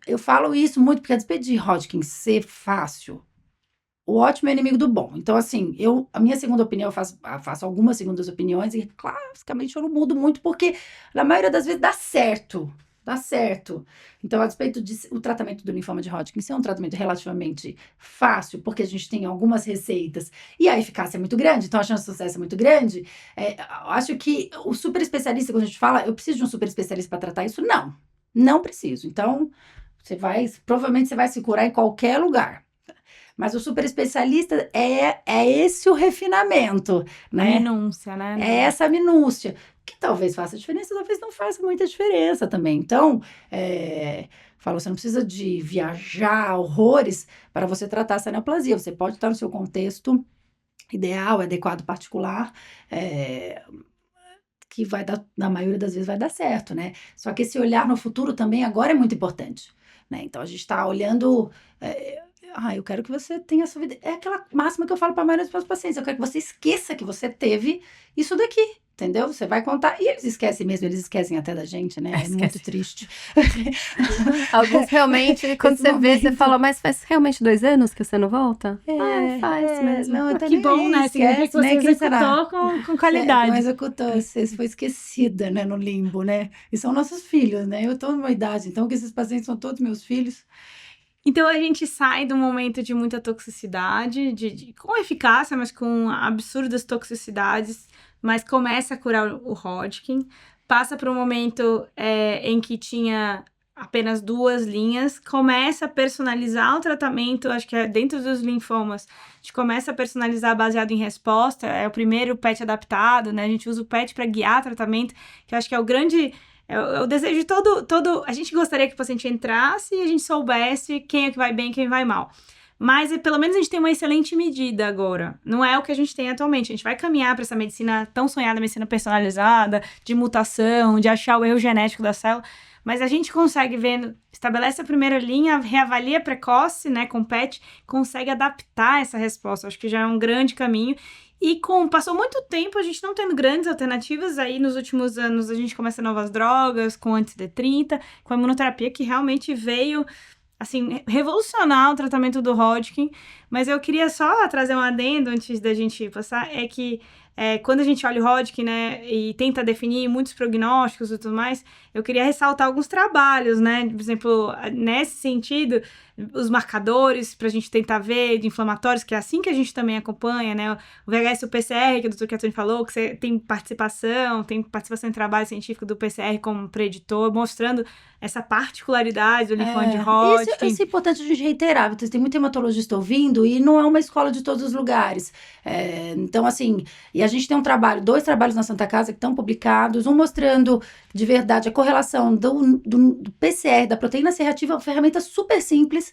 eu falo isso muito porque a despeito de Hodgkin ser fácil, o ótimo é inimigo do bom. Então, assim, a minha segunda opinião, eu faço algumas segundas opiniões e, classicamente, eu não mudo muito porque, na maioria das vezes, dá certo. Dá certo. Então, a despeito o tratamento do linfoma de Hodgkin ser um tratamento relativamente fácil, porque a gente tem algumas receitas e a eficácia é muito grande, então a chance de sucesso é muito grande, eu acho que o super especialista, quando a gente fala, eu preciso de um super especialista para tratar isso? Não preciso. Então, provavelmente você vai se curar em qualquer lugar. Mas o super especialista é esse o refinamento, né? A minúcia, né? É essa minúcia, que talvez faça diferença, talvez não faça muita diferença também. Então, você não precisa de viajar horrores para você tratar essa neoplasia. Você pode estar no seu contexto ideal, adequado, particular, que vai dar, na maioria das vezes vai dar certo, né? Só que esse olhar no futuro também agora é muito importante, né? Então, a gente está olhando... eu quero que você tenha a sua vida. É aquela máxima que eu falo para a maioria dos meus pacientes. Eu quero que você esqueça que você teve isso daqui. Entendeu? Você vai contar. E eles esquecem mesmo, eles esquecem até da gente, né? É muito triste. Alguns realmente, quando você vê, você fala, mas faz realmente 2 anos que você não volta? Faz mesmo. Não, Que bom, né? Significa que você executou com qualidade. Não executou, você foi esquecida, né? No limbo, né? E são nossos filhos, né? Eu estou numa idade, então que esses pacientes são todos meus filhos. Então, a gente sai de um momento de muita toxicidade, com eficácia, mas com absurdas toxicidades, mas começa a curar o Hodgkin, passa para um momento em que tinha apenas 2 linhas, começa a personalizar o tratamento, acho que é dentro dos linfomas, a gente começa a personalizar baseado em resposta, é o primeiro PET adaptado, né? A gente usa o PET para guiar tratamento, que eu acho que é o grande... É o desejo de todo... A gente gostaria que o paciente entrasse e a gente soubesse quem é que vai bem e quem vai mal. Mas pelo menos a gente tem uma excelente medida agora. Não é o que a gente tem atualmente. A gente vai caminhar para essa medicina tão sonhada, medicina personalizada, de mutação, de achar o erro genético da célula. Mas a gente consegue ver, estabelece a primeira linha, reavalia precoce, né, com PET, consegue adaptar essa resposta. Acho que já é um grande caminho. E passou muito tempo a gente não tendo grandes alternativas, aí nos últimos anos a gente começa novas drogas, com anti-CD30, com a imunoterapia que realmente veio, assim, revolucionar o tratamento do Hodgkin. Mas eu queria só trazer um adendo antes da gente passar, é que quando a gente olha o Hodgkin, né, e tenta definir muitos prognósticos e tudo mais, eu queria ressaltar alguns trabalhos, né, por exemplo, nesse sentido, os marcadores pra gente tentar ver de inflamatórios, que é assim que a gente também acompanha, né, o VHS e o PCR, que o Dr. Chiattoni falou, que você tem participação em trabalho científico do PCR como preditor, mostrando essa particularidade do linfoma de Hodgkin. Isso é importante a gente reiterar, porque tem muito hematologista ouvindo e não é uma escola de todos os lugares. Então, assim, e a gente tem 2 trabalhos na Santa Casa que estão publicados, um mostrando de verdade a correlação do PCR, da proteína C reativa, uma ferramenta super simples,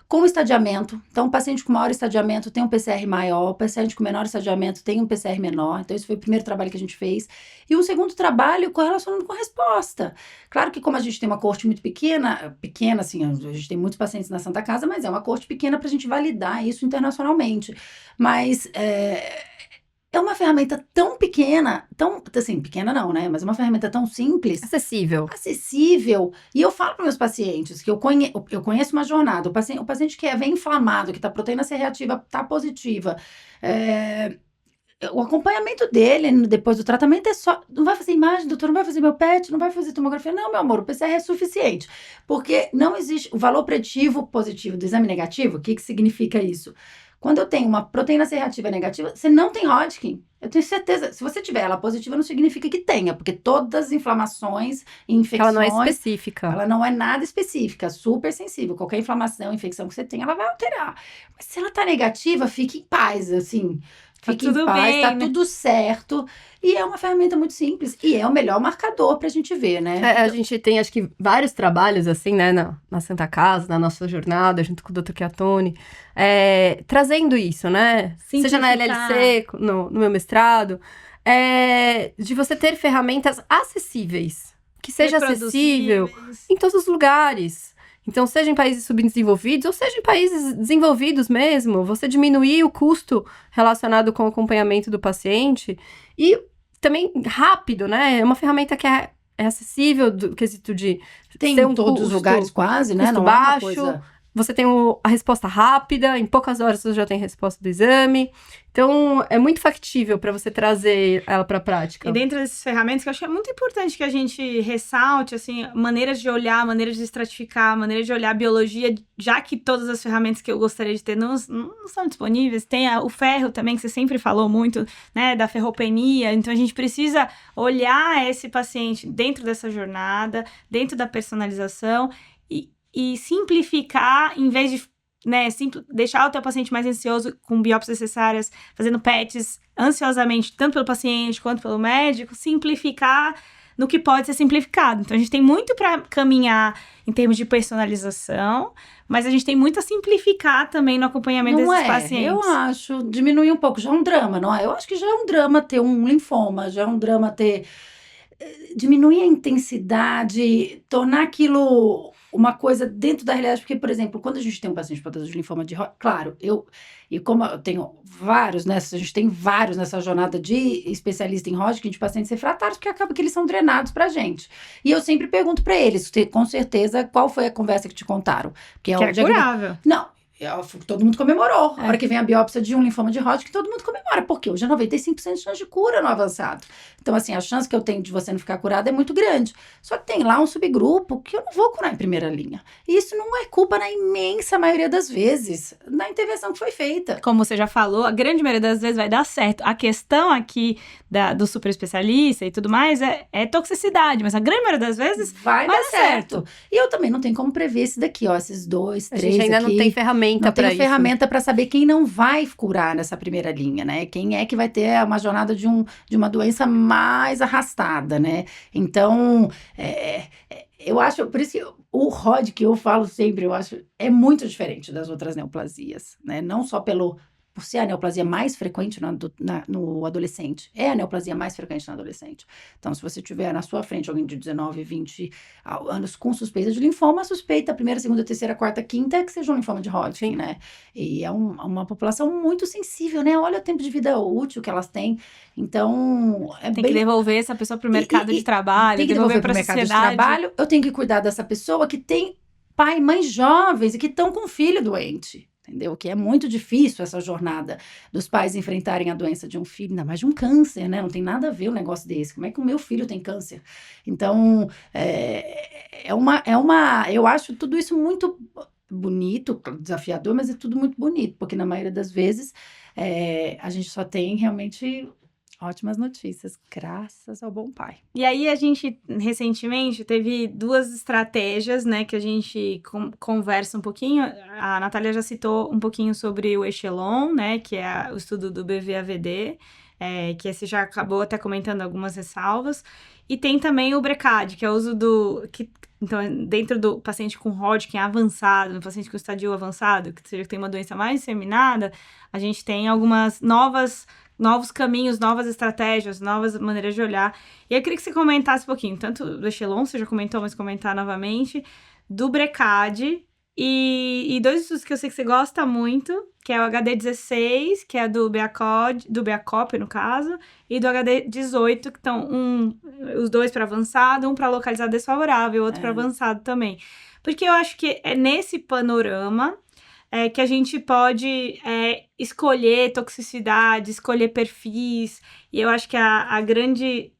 com estadiamento. Então, o paciente com maior estadiamento tem um PCR maior, o paciente com menor estadiamento tem um PCR menor. Então, esse foi o primeiro trabalho que a gente fez. E um segundo trabalho correlacionando com a resposta. Claro que como a gente tem uma coorte muito pequena assim, a gente tem muitos pacientes na Santa Casa, mas é uma coorte pequena para a gente validar isso internacionalmente. Mas é uma ferramenta tão pequena, assim, pequena não, né? Mas é uma ferramenta tão simples. Acessível. E eu falo para meus pacientes que eu conheço uma jornada. O paciente que vem inflamado, que tá proteína C reativa, tá positiva. O acompanhamento dele depois do tratamento é só... Não vai fazer imagem, doutor, não vai fazer meu PET, não vai fazer tomografia. Não, meu amor, o PCR é suficiente. Porque não existe o valor preditivo positivo do exame negativo. O que significa isso? Quando eu tenho uma proteína C reativa negativa, você não tem Hodgkin. Eu tenho certeza. Se você tiver ela positiva, não significa que tenha, porque todas as inflamações e infecções... Ela não é específica. Ela não é nada específica, super sensível. Qualquer inflamação, infecção que você tem, ela vai alterar. Mas se ela tá negativa, fique em paz, assim... Fique em paz, tá tudo certo. E é uma ferramenta muito simples. E é o melhor marcador pra gente ver, né? A gente tem, acho que, vários trabalhos, assim, né? Na Santa Casa, na nossa jornada, junto com o Dr. Chiattoni. Trazendo isso, né? Seja na LLC, no meu mestrado. De você ter ferramentas acessíveis. Que seja acessível em todos os lugares. Então, seja em países subdesenvolvidos ou seja em países desenvolvidos mesmo, você diminuir o custo relacionado com o acompanhamento do paciente e também rápido, né? É uma ferramenta que é acessível do quesito de tem em todos os lugares quase, né? Não baixo, é uma coisa... Você tem a resposta rápida, em poucas horas você já tem a resposta do exame. Então, é muito factível para você trazer ela para a prática. E dentro dessas ferramentas, que eu acho que é muito importante que a gente ressalte, assim, maneiras de olhar, maneiras de estratificar, maneiras de olhar a biologia, já que todas as ferramentas que eu gostaria de ter não são disponíveis. Tem o ferro também, que você sempre falou muito, né, da ferropenia. Então, a gente precisa olhar esse paciente dentro dessa jornada, dentro da personalização e simplificar, em vez de deixar o teu paciente mais ansioso com biópsias necessárias, fazendo PETs ansiosamente, tanto pelo paciente quanto pelo médico, simplificar no que pode ser simplificado. Então, a gente tem muito para caminhar em termos de personalização, mas a gente tem muito a simplificar também no acompanhamento desses pacientes. Eu acho, diminuir um pouco, já é um drama, não é? Eu acho que já é um drama ter um linfoma, já é um drama ter... diminuir a intensidade, tornar aquilo uma coisa dentro da realidade, porque, por exemplo, quando a gente tem um paciente portador de linfoma de Hodgkin, claro, e como eu tenho vários, né, a gente tem vários nessa jornada de especialista em Hodgkin, de pacientes refratários, porque acaba que eles são drenados pra gente. E eu sempre pergunto pra eles, com certeza, qual foi a conversa que te contaram? Que é curável. Não. Todo mundo comemorou. A hora que vem a biópsia de um linfoma de Hodgkin, todo mundo comemora. Porque hoje é 95% de chance de cura no avançado. Então, assim, a chance que eu tenho de você não ficar curado é muito grande. Só que tem lá um subgrupo que eu não vou curar em primeira linha. E isso não é culpa, na imensa maioria das vezes, da intervenção que foi feita. Como você já falou, a grande maioria das vezes vai dar certo. A questão aqui do super especialista e tudo mais é toxicidade. Mas a grande maioria das vezes vai dar certo. E eu também não tenho como prever esse daqui, ó. Esses 2, 3 aqui. A gente ainda não tem ferramenta. Não tem ferramenta para saber quem não vai curar nessa primeira linha, né? Quem é que vai ter uma jornada de uma doença mais arrastada, né? Então, eu acho, por isso que o Hodgkin, eu falo sempre, eu acho, é muito diferente das outras neoplasias, né? Não só por ser a neoplasia mais frequente no adolescente. É a neoplasia mais frequente no adolescente. Então, se você tiver na sua frente alguém de 19, 20 anos com suspeita de linfoma, a suspeita, primeira, segunda, terceira, quarta, quinta, é que seja um linfoma de Hodgkin, né? E é uma população muito sensível, né? Olha o tempo de vida útil que elas têm. Então, tem que devolver essa pessoa para o mercado de trabalho, tem que devolver para o mercado de trabalho. Eu tenho que cuidar dessa pessoa que tem pai e mãe jovens e que estão com filho doente. Entendeu? Que é muito difícil essa jornada dos pais enfrentarem a doença de um filho, ainda mais de um câncer, né? Não tem nada a ver um negócio desse. Como é que o meu filho tem câncer? Então, eu acho tudo isso muito bonito, desafiador, mas é tudo muito bonito, porque na maioria das vezes a gente só tem realmente ótimas notícias, graças ao bom pai. E aí a gente, recentemente, teve 2 estratégias, né, que a gente conversa um pouquinho. A Natália já citou um pouquinho sobre o Echelon, né, que é o estudo do BVAVD, que esse já acabou até comentando algumas ressalvas. E tem também o BRCAD, que é o uso então, dentro do paciente com Hodgkin avançado, no paciente com estadio avançado, que seja que tem uma doença mais disseminada, a gente tem algumas novos caminhos, novas estratégias, novas maneiras de olhar. E eu queria que você comentasse um pouquinho, tanto do Echelon, você já comentou, mas comentar novamente, do BRCAD e 2 estudos que eu sei que você gosta muito, que é o HD16, que é do BACOP, no caso, e do HD18, que estão os 2 para avançado, um para localizado desfavorável, outro para avançado também. Porque eu acho que é nesse panorama que a gente pode escolher toxicidade, escolher perfis, e eu acho que a grande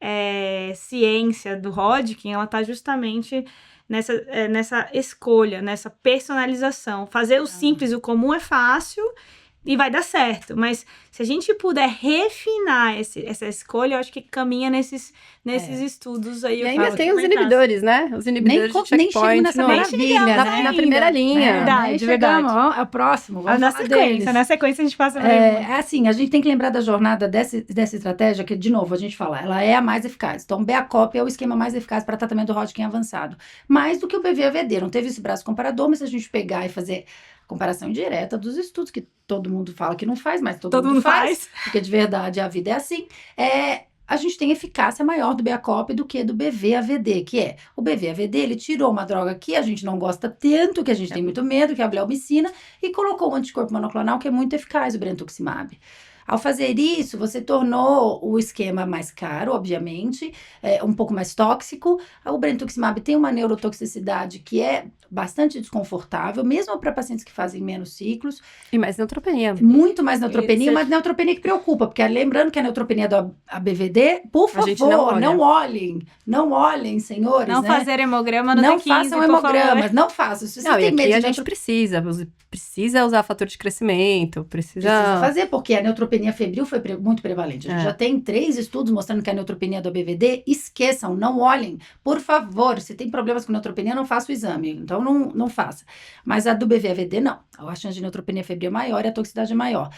ciência do Hodgkin, ela está justamente nessa escolha, nessa personalização. Fazer o simples e o comum é fácil e vai dar certo, mas se a gente puder refinar essa escolha, eu acho que caminha nesses estudos aí. E ainda tem os inibidores, né? Os inibidores de checkpoint, nessa maravilha, na primeira linha. Verdade. É o próximo, vamos na falar sequência, deles. Na sequência a gente passa... assim, a gente tem que lembrar da jornada dessa estratégia, que, de novo, a gente fala, ela é a mais eficaz. Então, o BACOP é o esquema mais eficaz para tratamento do Hodgkin avançado. Mais do que o BVAVD, não teve esse braço comparador, mas se a gente pegar e fazer comparação indireta dos estudos, que todo mundo fala que não faz, mas todo mundo faz, porque de verdade a vida é assim, a gente tem eficácia maior do BACOP do que do BVAVD, que é o BVAVD, ele tirou uma droga que a gente não gosta tanto, que a gente tem muito medo, que é a bleomicina, e colocou um anticorpo monoclonal que é muito eficaz, o brentuximab. Ao fazer isso, você tornou o esquema mais caro, obviamente, um pouco mais tóxico. O brentuximab tem uma neurotoxicidade que é bastante desconfortável, mesmo para pacientes que fazem menos ciclos. E mais neutropenia. Muito mais neutropenia, mas neutropenia que preocupa, porque lembrando que a neutropenia do ABVD, por favor, não olhem, senhores. Não fazer hemograma no Não D15, façam hemogramas, não façam. Se você tem medo de a gente precisa usar fator de crescimento, precisa fazer, porque a neutropenia febril foi muito prevalente. A gente já tem 3 estudos mostrando que a neutropenia do ABVD, esqueçam, não olhem. Por favor, se tem problemas com neutropenia, não faça o exame. Então, não faça. Mas a do BVAVD, não. A chance de neutropenia febril é maior e a toxicidade é maior.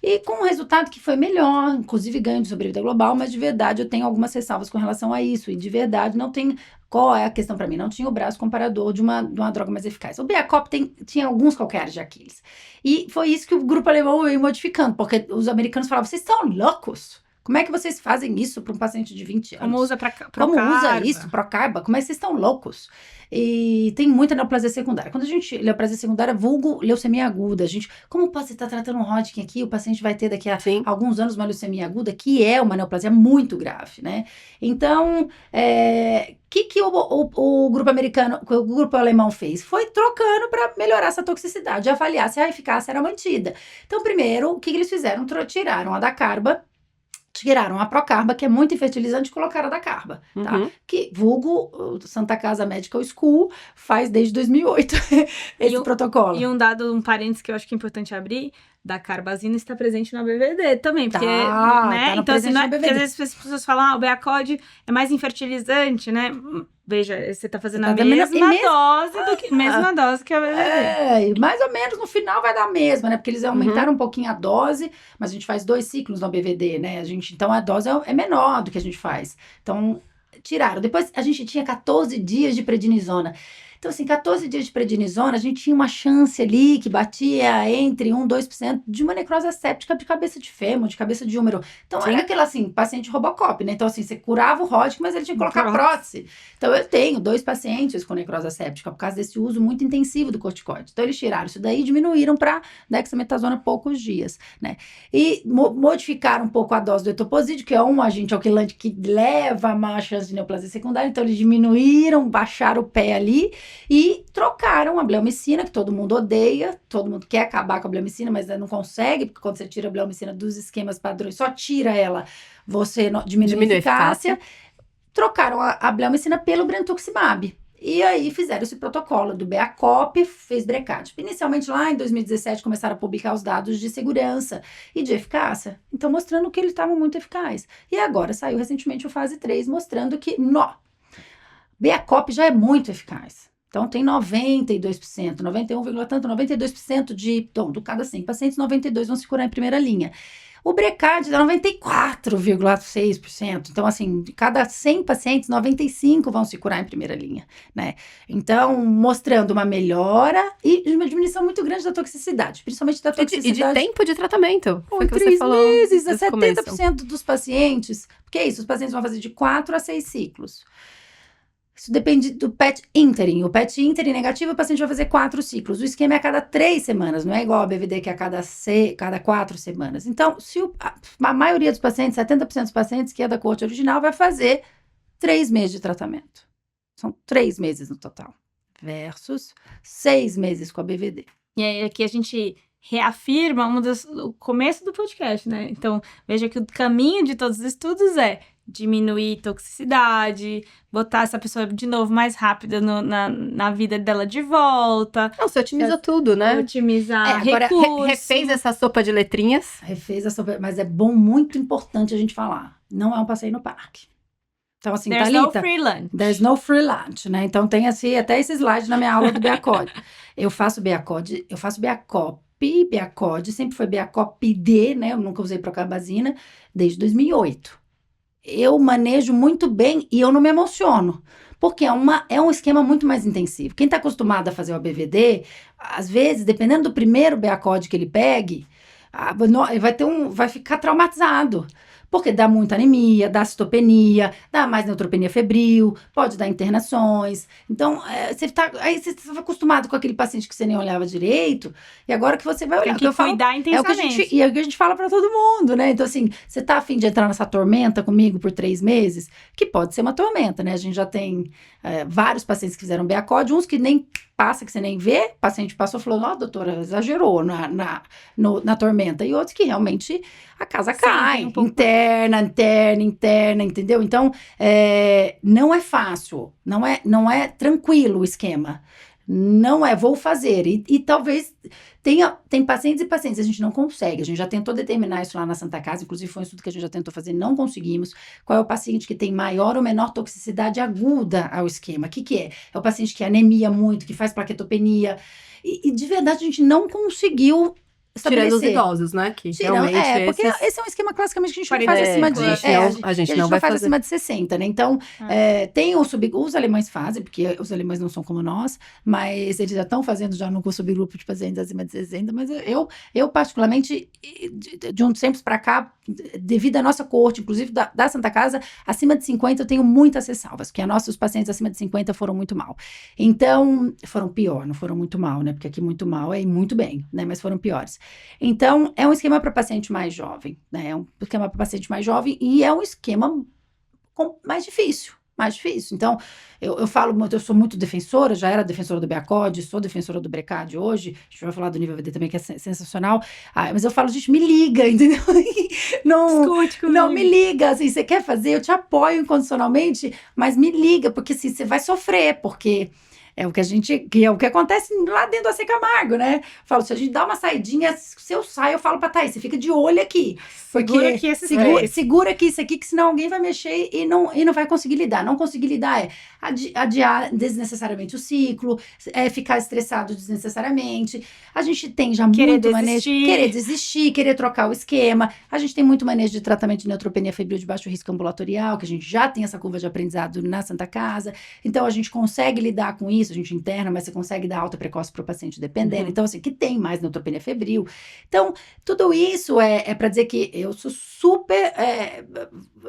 E com um resultado que foi melhor, inclusive ganho de sobrevida global, mas de verdade eu tenho algumas ressalvas com relação a isso. E de verdade não tem... Qual é a questão para mim? Não tinha o braço comparador de uma droga mais eficaz. O BACOP tinha alguns calcanhares de Aquiles. E foi isso que o grupo alemão veio modificando, porque os americanos falavam, vocês estão loucos? Como é que vocês fazem isso para um paciente de 20 anos? Como usa Como usa isso, Procarba? Como é que vocês estão loucos? E tem muita neoplasia secundária. Quando a gente, neoplasia secundária, vulgo leucemia aguda. A gente, como você está tratando um Hodgkin aqui, o paciente vai ter daqui a alguns anos uma leucemia aguda, que é uma neoplasia muito grave, né? Então, que o grupo americano, o grupo alemão fez? Foi trocando para melhorar essa toxicidade, avaliar se a eficácia era mantida. Então, primeiro, o que eles fizeram? Tiraram a dacarba, tiraram a Procarba, que é muito infertilizante, e colocaram a dacarba, tá? Que vulgo Santa Casa Medical School faz desde 2008 esse protocolo. E um parênteses que eu acho que é importante abrir, da carbazina está presente na BVD também, porque, né? Tá então, assim, porque às vezes as pessoas falam, o Beacod é mais infertilizante, né? Veja, você tá fazendo a mesma dose que a BVD. Mais ou menos no final vai dar a mesma, né? Porque eles aumentaram um pouquinho a dose, mas a gente faz 2 ciclos no BVD, né? Então a dose é menor do que a gente faz. Então, tiraram. Depois a gente tinha 14 dias de prednisona. Então, assim, 14 dias de prednisona, a gente tinha uma chance ali que batia entre 1% e 2% de uma necrose asséptica de cabeça de fêmur, de cabeça de úmero. Então, era aquela, assim, paciente Robocop, né? Então, assim, você curava o Hodgkin, mas ele tinha que colocar prótese. Então, eu tenho 2 pacientes com necrose asséptica por causa desse uso muito intensivo do corticoide. Então, eles tiraram isso daí e diminuíram para dexametasona poucos dias, né? E modificaram um pouco a dose do etoposídeo, que é um agente alquilante que leva a maior chance de neoplasia secundária. Então, eles diminuíram, baixaram o pé ali, e trocaram a bleomicina, que todo mundo odeia, todo mundo quer acabar com a bleomicina, mas não consegue, porque quando você tira a bleomicina dos esquemas padrões, só tira ela, você diminui a eficácia. Trocaram a bleomicina pelo brentuximab. E aí fizeram esse protocolo do BEACOP, fez Brecad. Inicialmente lá em 2017 começaram a publicar os dados de segurança e de eficácia, então mostrando que ele estava muito eficaz. E agora saiu recentemente o fase 3 mostrando que BEACOP já é muito eficaz. Então, tem 92%, 92% de cada 100 pacientes, 92 vão se curar em primeira linha. O Brecad dá 94,6%. Então, assim, de cada 100 pacientes, 95 vão se curar em primeira linha, né? Então, mostrando uma melhora e uma diminuição muito grande da toxicidade, principalmente da toxicidade. E de tempo de tratamento. Foi 3 meses, a 70% dos pacientes. Porque é isso, os pacientes vão fazer de 4 a 6 ciclos. Isso depende do PET ínterim. O PET ínterim negativo, o paciente vai fazer 4 ciclos. O esquema é a cada 3 semanas, não é igual a BVD que é a cada 4 semanas. Então, se a maioria dos pacientes, 70% dos pacientes que é da coorte original, vai fazer 3 meses de tratamento. São 3 meses no total. Versus 6 meses com a BVD. E aí aqui a gente reafirma o começo do podcast, né? Então, veja que o caminho de todos os estudos é diminuir toxicidade, botar essa pessoa de novo mais rápida na vida dela de volta. Não, você otimiza tudo, né? Otimizar agora, recursos. refez essa sopa de letrinhas. Refez a sopa, mas é bom, muito importante a gente falar. Não é um passeio no parque. Então, assim, There's Thalita, no free lunch. There's no free lunch, né? Então, tem assim, até esse slide na minha aula do BEACOD. eu faço BEACOD, BEACOD, sempre foi BEACOP-D, né? Eu nunca usei procarbazina, desde 2008. Eu manejo muito bem e eu não me emociono. Porque é um esquema muito mais intensivo. Quem está acostumado a fazer o ABVD, às vezes, dependendo do primeiro BEACOD que ele pegue, vai ficar traumatizado. Porque dá muita anemia, dá citopenia, dá mais neutropenia febril, pode dar internações. Então, você tá acostumado com aquele paciente que você nem olhava direito, e agora que você vai olhar. Tem que cuidar intensamente. É o que a gente fala pra todo mundo, né? Então, assim, você tá a fim de entrar nessa tormenta comigo por 3 meses? Que pode ser uma tormenta, né? A gente já tem vários pacientes que fizeram BEACOD, uns que nem passa, que você nem vê, o paciente passou e falou, doutora, exagerou na tormenta. E outros que realmente a casa cai, interna, entendeu? Então, não é fácil, não é tranquilo o esquema. Não vou fazer. E talvez tem pacientes e pacientes, a gente não consegue. A gente já tentou determinar isso lá na Santa Casa, inclusive foi um estudo que a gente já tentou fazer, não conseguimos. Qual é o paciente que tem maior ou menor toxicidade aguda ao esquema? O que é? É o paciente que anemia muito, que faz plaquetopenia. E de verdade a gente não conseguiu estabelecer. Tirando os idosos, né? Que realmente porque esse é um esquema classicamente que a gente não faz acima de... a gente não vai faz fazer acima de 60, né? Então, tem os alemães fazem, porque os alemães não são como nós, mas eles já estão fazendo já no subgrupo de pacientes acima de 60, mas eu particularmente, de uns tempos para cá, devido à nossa corte, inclusive da Santa Casa, acima de 50 eu tenho muitas ressalvas, porque os pacientes acima de 50 foram muito mal. Então, foram pior, não foram muito mal, né? Porque aqui muito mal é muito bem, né? Mas foram piores. Então, é um esquema para paciente mais jovem, né? É um esquema para paciente mais jovem e é um esquema mais difícil. Então, eu falo muito, eu sou muito defensora, já era defensora do BEACOD, sou defensora do BRECAD hoje, a gente vai falar do nível VD também, que é sensacional. Mas eu falo, gente, me liga, entendeu? Discute comigo. Não, me liga, assim, você quer fazer, eu te apoio incondicionalmente, mas me liga, porque assim, você vai sofrer, porque é o que acontece lá dentro da C Camargo, né? Falo, se a gente dá uma saidinha, se eu saio, eu falo pra Thaís, você fica de olho aqui. Segura aqui esses três. Segura aqui isso aqui, que senão alguém vai mexer e não vai conseguir lidar. Não conseguir lidar é adiar desnecessariamente o ciclo, ficar estressado desnecessariamente. A gente tem já muito manejo. Querer desistir, querer trocar o esquema. A gente tem muito manejo de tratamento de neutropenia febril de baixo risco ambulatorial, que a gente já tem essa curva de aprendizado na Santa Casa. Então, a gente consegue lidar com isso, a gente interna, mas você consegue dar alta precoce para o paciente dependendo. Então, assim, que tem mais neutropenia febril. Então, tudo isso é para dizer que eu sou super,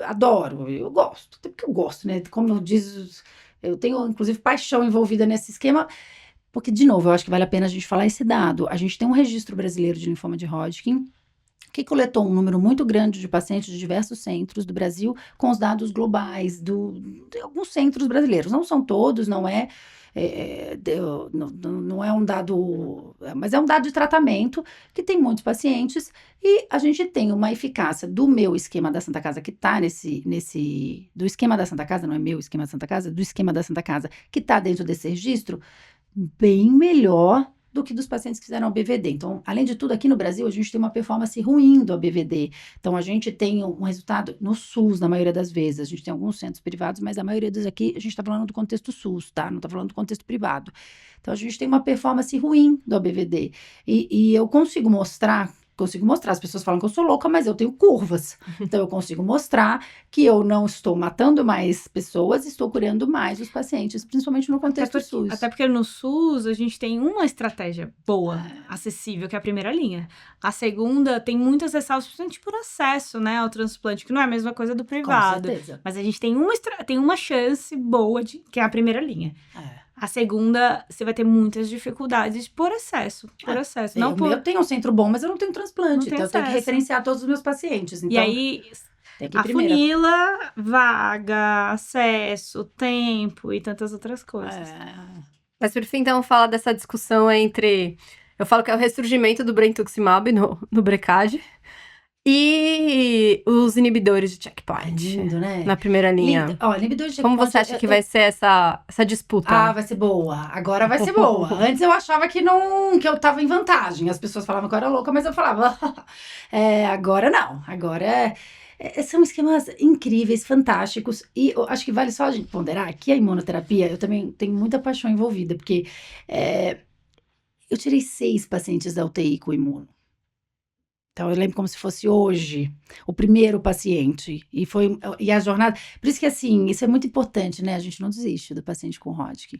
adoro, eu gosto, até porque eu gosto, né? Como eu disse, eu tenho, inclusive, paixão envolvida nesse esquema, porque, de novo, eu acho que vale a pena a gente falar esse dado. A gente tem um registro brasileiro de linfoma de Hodgkin, que coletou um número muito grande de pacientes de diversos centros do Brasil, com os dados globais de alguns centros brasileiros. Não são todos, não é um dado, mas é um dado de tratamento que tem muitos pacientes e a gente tem uma eficácia do meu esquema da Santa Casa que está do esquema da Santa Casa, não é meu esquema da Santa Casa, do esquema da Santa Casa que está dentro desse registro, bem melhor do que dos pacientes que fizeram ABVD. Então, além de tudo, aqui no Brasil, a gente tem uma performance ruim do ABVD. Então, a gente tem um resultado no SUS, na maioria das vezes. A gente tem alguns centros privados, mas a maioria dos aqui, a gente está falando do contexto SUS, tá? Não está falando do contexto privado. Então, a gente tem uma performance ruim do ABVD. E eu consigo mostrar, as pessoas falam que eu sou louca, mas eu tenho curvas. Então, eu consigo mostrar que eu não estou matando mais pessoas, estou curando mais os pacientes, principalmente no contexto SUS. Até porque no SUS a gente tem uma estratégia boa, acessível, que é a primeira linha. A segunda tem muitas ressalvas, principalmente por acesso, né, ao transplante, que não é a mesma coisa do privado. Com certeza. Mas a gente tem uma chance boa, que é a primeira linha. A segunda, você vai ter muitas dificuldades por acesso. Eu tenho um centro bom, mas eu não tenho transplante. Então, eu tenho que referenciar todos os meus pacientes. Então, e aí, funila, vaga, acesso, tempo e tantas outras coisas. Mas, por fim, então, fala dessa discussão entre... Eu falo que é o ressurgimento do brentuximab no BRECAD e os inibidores de checkpoint. Lindo, né? Na primeira linha. Inibidores de checkpoint... Como você acha que vai ser essa disputa? Vai ser boa. Agora vai ser boa. Antes eu achava que eu tava em vantagem. As pessoas falavam que eu era louca, mas eu falava... agora não. Agora são esquemas incríveis, fantásticos. E eu acho que vale só a gente ponderar que a imunoterapia, eu também tenho muita paixão envolvida, porque eu tirei 6 pacientes da UTI com imuno. Então, eu lembro como se fosse hoje, o primeiro paciente. E a jornada... Por isso que, assim, isso é muito importante, né? A gente não desiste do paciente com Hodgkin.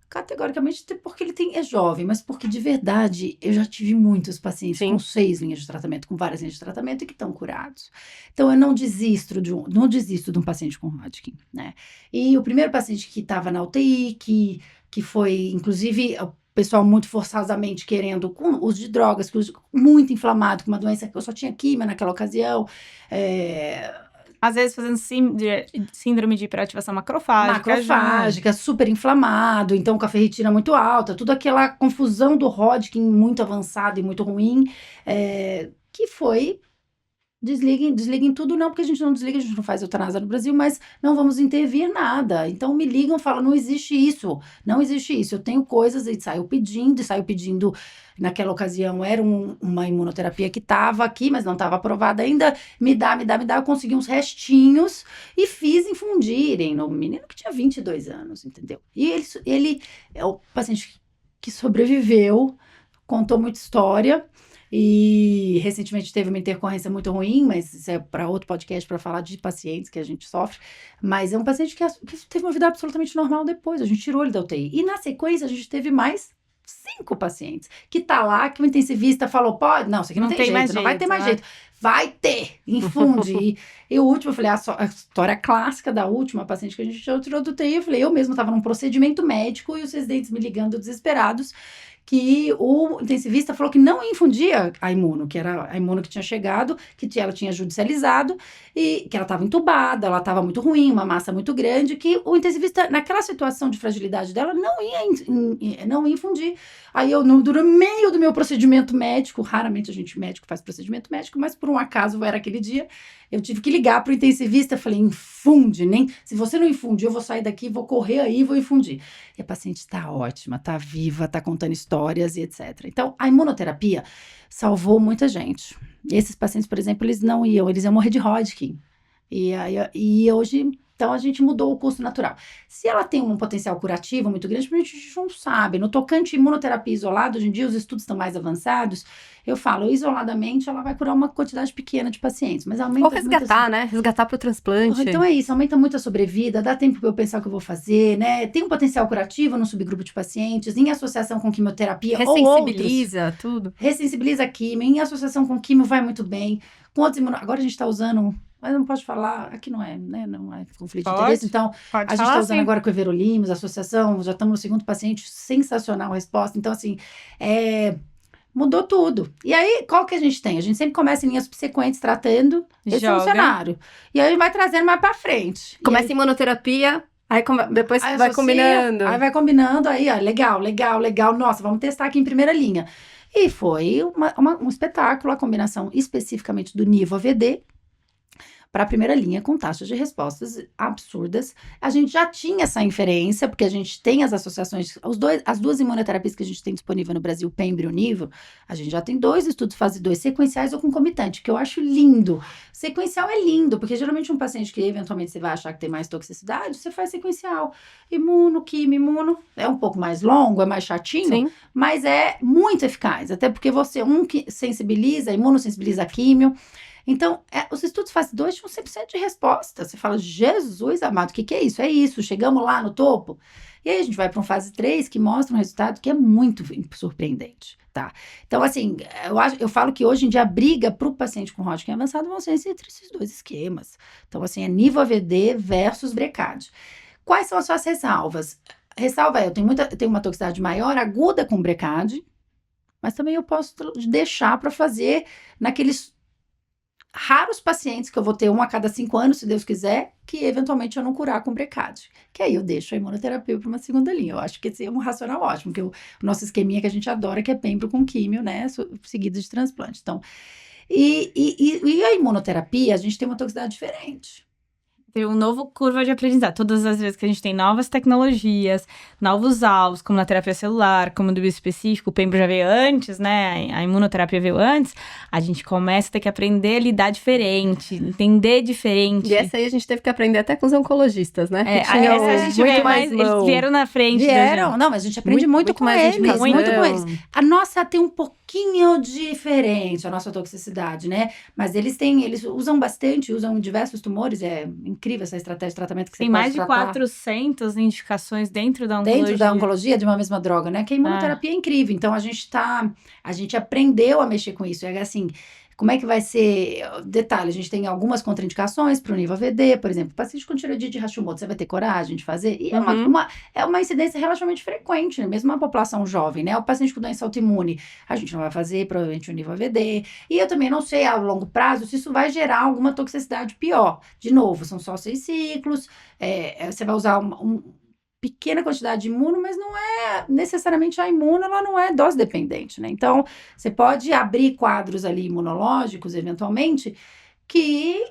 Categoricamente, porque ele é jovem, mas porque, de verdade, eu já tive muitos pacientes com 6 linhas de tratamento, com várias linhas de tratamento e que estão curados. Então, eu não desisto de um paciente com Hodgkin, né? E o primeiro paciente que estava na UTI, que foi, inclusive... pessoal muito forçosamente querendo, com uso de drogas, muito inflamado, com uma doença que eu só tinha químio naquela ocasião. Às vezes fazendo síndrome de hiperativação macrofágica. Super inflamado, então com a ferritina muito alta, toda aquela confusão do Hodgkin muito avançado e muito ruim, que foi... Desliguem tudo, não, porque a gente não desliga, a gente não faz eutanásia no Brasil, mas não vamos intervir nada. Então me ligam e falam, não existe isso, eu tenho coisas, e saiu pedindo, naquela ocasião era uma imunoterapia que estava aqui, mas não estava aprovada ainda, me dá, eu consegui uns restinhos e fiz infundirem no menino que tinha 22 anos, entendeu? E ele é o paciente que sobreviveu, contou muita história. E recentemente teve uma intercorrência muito ruim, mas isso é para outro podcast para falar de pacientes que a gente sofre. Mas é um paciente que teve uma vida absolutamente normal depois. A gente tirou ele da UTI. E na sequência a gente teve mais 5 pacientes. Que tá lá, que o intensivista falou, pode? Não, isso aqui não tem jeito, não vai ter mais jeito. vai ter, infunde. E o último, eu falei, a história clássica da última paciente que a gente tirou do TI, eu falei, eu mesmo estava num procedimento médico e os residentes me ligando desesperados, que o intensivista falou que não infundia a imuno, que era a imuno que tinha chegado, que ela tinha judicializado, e que ela estava entubada, ela estava muito ruim, uma massa muito grande, que o intensivista, naquela situação de fragilidade dela, não ia infundir. Aí eu, no meio do meu procedimento médico, raramente a gente médico faz procedimento médico, mas por um acaso era aquele dia, eu tive que ligar para o intensivista, falei, infunde, se você não infundir, eu vou sair daqui, vou correr aí e vou infundir. E a paciente está ótima, está viva, está contando histórias e etc. Então, a imunoterapia salvou muita gente. E esses pacientes, por exemplo, eles iam morrer de Hodgkin. E hoje, então, a gente mudou o curso natural. Se ela tem um potencial curativo muito grande, a gente não sabe. No tocante imunoterapia isolada, hoje em dia os estudos estão mais avançados. Eu falo, isoladamente, ela vai curar uma quantidade pequena de pacientes, mas aumenta... Ou resgatar, né? Resgatar para o transplante. Então é isso, aumenta muito a sobrevida, dá tempo para eu pensar o que eu vou fazer, né? Tem um potencial curativo no subgrupo de pacientes, em associação com quimioterapia ou outros. Ressensibiliza tudo. Ressensibiliza a quimio, em associação com quimio vai muito bem. Com outros agora a gente está usando... Mas não pode falar, aqui não é, né? Não é conflito de interesse. Então, a gente está usando agora com o everolimus, associação, já estamos no segundo paciente, sensacional a resposta. Então, assim, mudou tudo. E aí, qual que a gente tem? A gente sempre começa em linhas subsequentes tratando. Esse é um cenário. E aí vai trazendo mais pra frente. Começa em imunoterapia, aí depois aí vai combinando. Aí vai combinando, aí, ó, legal. Nossa, vamos testar aqui em primeira linha. E foi um espetáculo, a combinação especificamente do Nivo-AVD, para a primeira linha, com taxas de respostas absurdas. A gente já tinha essa inferência, porque a gente tem as associações, as duas imunoterapias que a gente tem disponível no Brasil, Pembro e Nivo, a gente já tem 2 estudos fase 2, sequenciais ou concomitante, que eu acho lindo. Sequencial é lindo, porque geralmente um paciente que eventualmente você vai achar que tem mais toxicidade, você faz sequencial. Imuno, é um pouco mais longo, é mais chatinho, Sim. Mas é muito eficaz, até porque você, que sensibiliza, imunossensibiliza a químio. Então, os estudos fase 2 tinham 100% de resposta. Você fala, Jesus amado, o que é isso? É isso, chegamos lá no topo. E aí a gente vai para um fase 3 que mostra um resultado que é muito surpreendente, tá? Então, assim, eu falo que hoje em dia a briga para o paciente com Hodgkin avançado vão ser entre esses 2 esquemas. Então, assim, é Nivo-AVD versus Brecad. Quais são as suas ressalvas? Ressalva, eu tenho uma toxicidade maior, aguda com Brecad, mas também eu posso deixar para fazer naqueles raros pacientes que eu vou ter 1 a cada 5 anos, se Deus quiser, que eventualmente eu não curar com Brecad. Que aí eu deixo a imunoterapia para uma segunda linha. Eu acho que esse é um racional ótimo, porque o nosso esqueminha que a gente adora, que é Pembro com químio, né, seguido de transplante. Então, e a imunoterapia, a gente tem uma toxicidade diferente. Tem um novo curva de aprendizado. Todas as vezes que a gente tem novas tecnologias, novos alvos, como na terapia celular, como do bioespecífico, o Pembro já veio antes, né? A imunoterapia veio antes. A gente começa a ter que aprender a lidar diferente, entender diferente. E essa aí a gente teve que aprender até com os oncologistas, né? Essa a gente veio mais, eles vieram na frente. Não, mas a gente aprende muito com eles. Muito com eles. A nossa tem um pouquinho diferente, a nossa toxicidade, né? Mas eles usam bastante, usam diversos tumores, incrível essa estratégia de tratamento que você tem pode mais de 400 indicações dentro da oncologia. Dentro da oncologia de uma mesma droga, né? Que a imunoterapia é incrível. Então, a gente aprendeu a mexer com isso. É assim, como é que vai ser? Detalhe, a gente tem algumas contraindicações para o Nivo-AVD, por exemplo, paciente com tireoidite de Hashimoto, você vai ter coragem de fazer? E é uma incidência relativamente frequente, né? Mesmo na população jovem, né? O paciente com doença autoimune, a gente não vai fazer, provavelmente, o Nivo-AVD. E eu também não sei, a longo prazo, se isso vai gerar alguma toxicidade pior. De novo, são só 6 ciclos, você vai usar pequena quantidade de imuno, mas não é necessariamente a imuno, ela não é dose dependente, né? Então, você pode abrir quadros ali imunológicos, eventualmente, que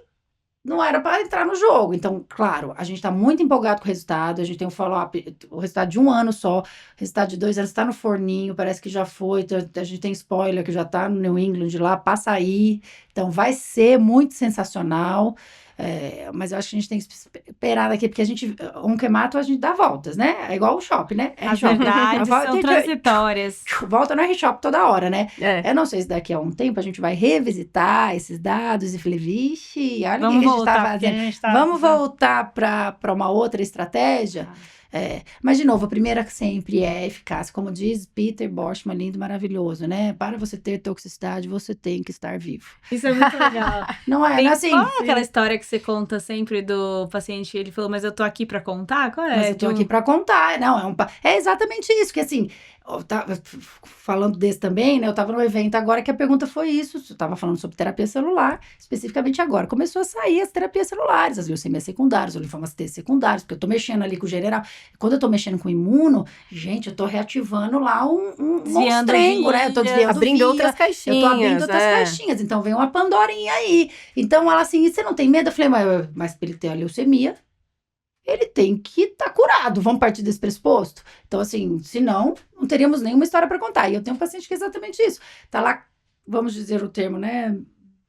não era para entrar no jogo. Então, claro, a gente está muito empolgado com o resultado, a gente tem um follow-up, o resultado de 1 ano só, o resultado de 2 anos está no forninho, parece que já foi, a gente tem spoiler que já está no New England lá, passa aí, então vai ser muito sensacional. Mas eu acho que a gente tem que esperar daqui, porque onquemato a gente dá voltas, né? É igual o shopping, né? As verdades são transitórias. Volta no R-Shop toda hora, né? Eu não sei se daqui a um tempo a gente vai revisitar esses dados e falei, vixe, olha o que a gente está fazendo. Vamos voltar para uma outra estratégia. Mas, de novo, a primeira sempre é eficácia. Como diz Peter Boschman, lindo, maravilhoso, né? Para você ter toxicidade, você tem que estar vivo. Isso é muito legal. Não é? Tem, Não é assim, qual é aquela história que você conta sempre do paciente? Ele falou, mas eu tô aqui pra contar? Qual é? mas eu tô aqui para contar. Não, é exatamente isso, que assim, eu tava falando desse também, né? Eu tava num evento agora que a pergunta foi isso. Eu tava falando sobre terapia celular, especificamente agora. Começou a sair as terapias celulares, as leucemias secundárias, os linfomas T secundários, porque eu tô mexendo ali com o general. Quando eu tô mexendo com o imuno, gente, eu tô reativando lá um monstrengo, né? Eu tô desviando Abrindo via, outras caixinhas. eu tô abrindo outras caixinhas. Então vem uma Pandorinha aí. Então ela assim, e você não tem medo? Eu falei, mas pra ele ter a leucemia, ele tem que estar curado. Vamos partir desse pressuposto? Então, assim, senão, não teríamos nenhuma história para contar. E eu tenho um paciente que é exatamente isso. Tá lá, vamos dizer o termo, né?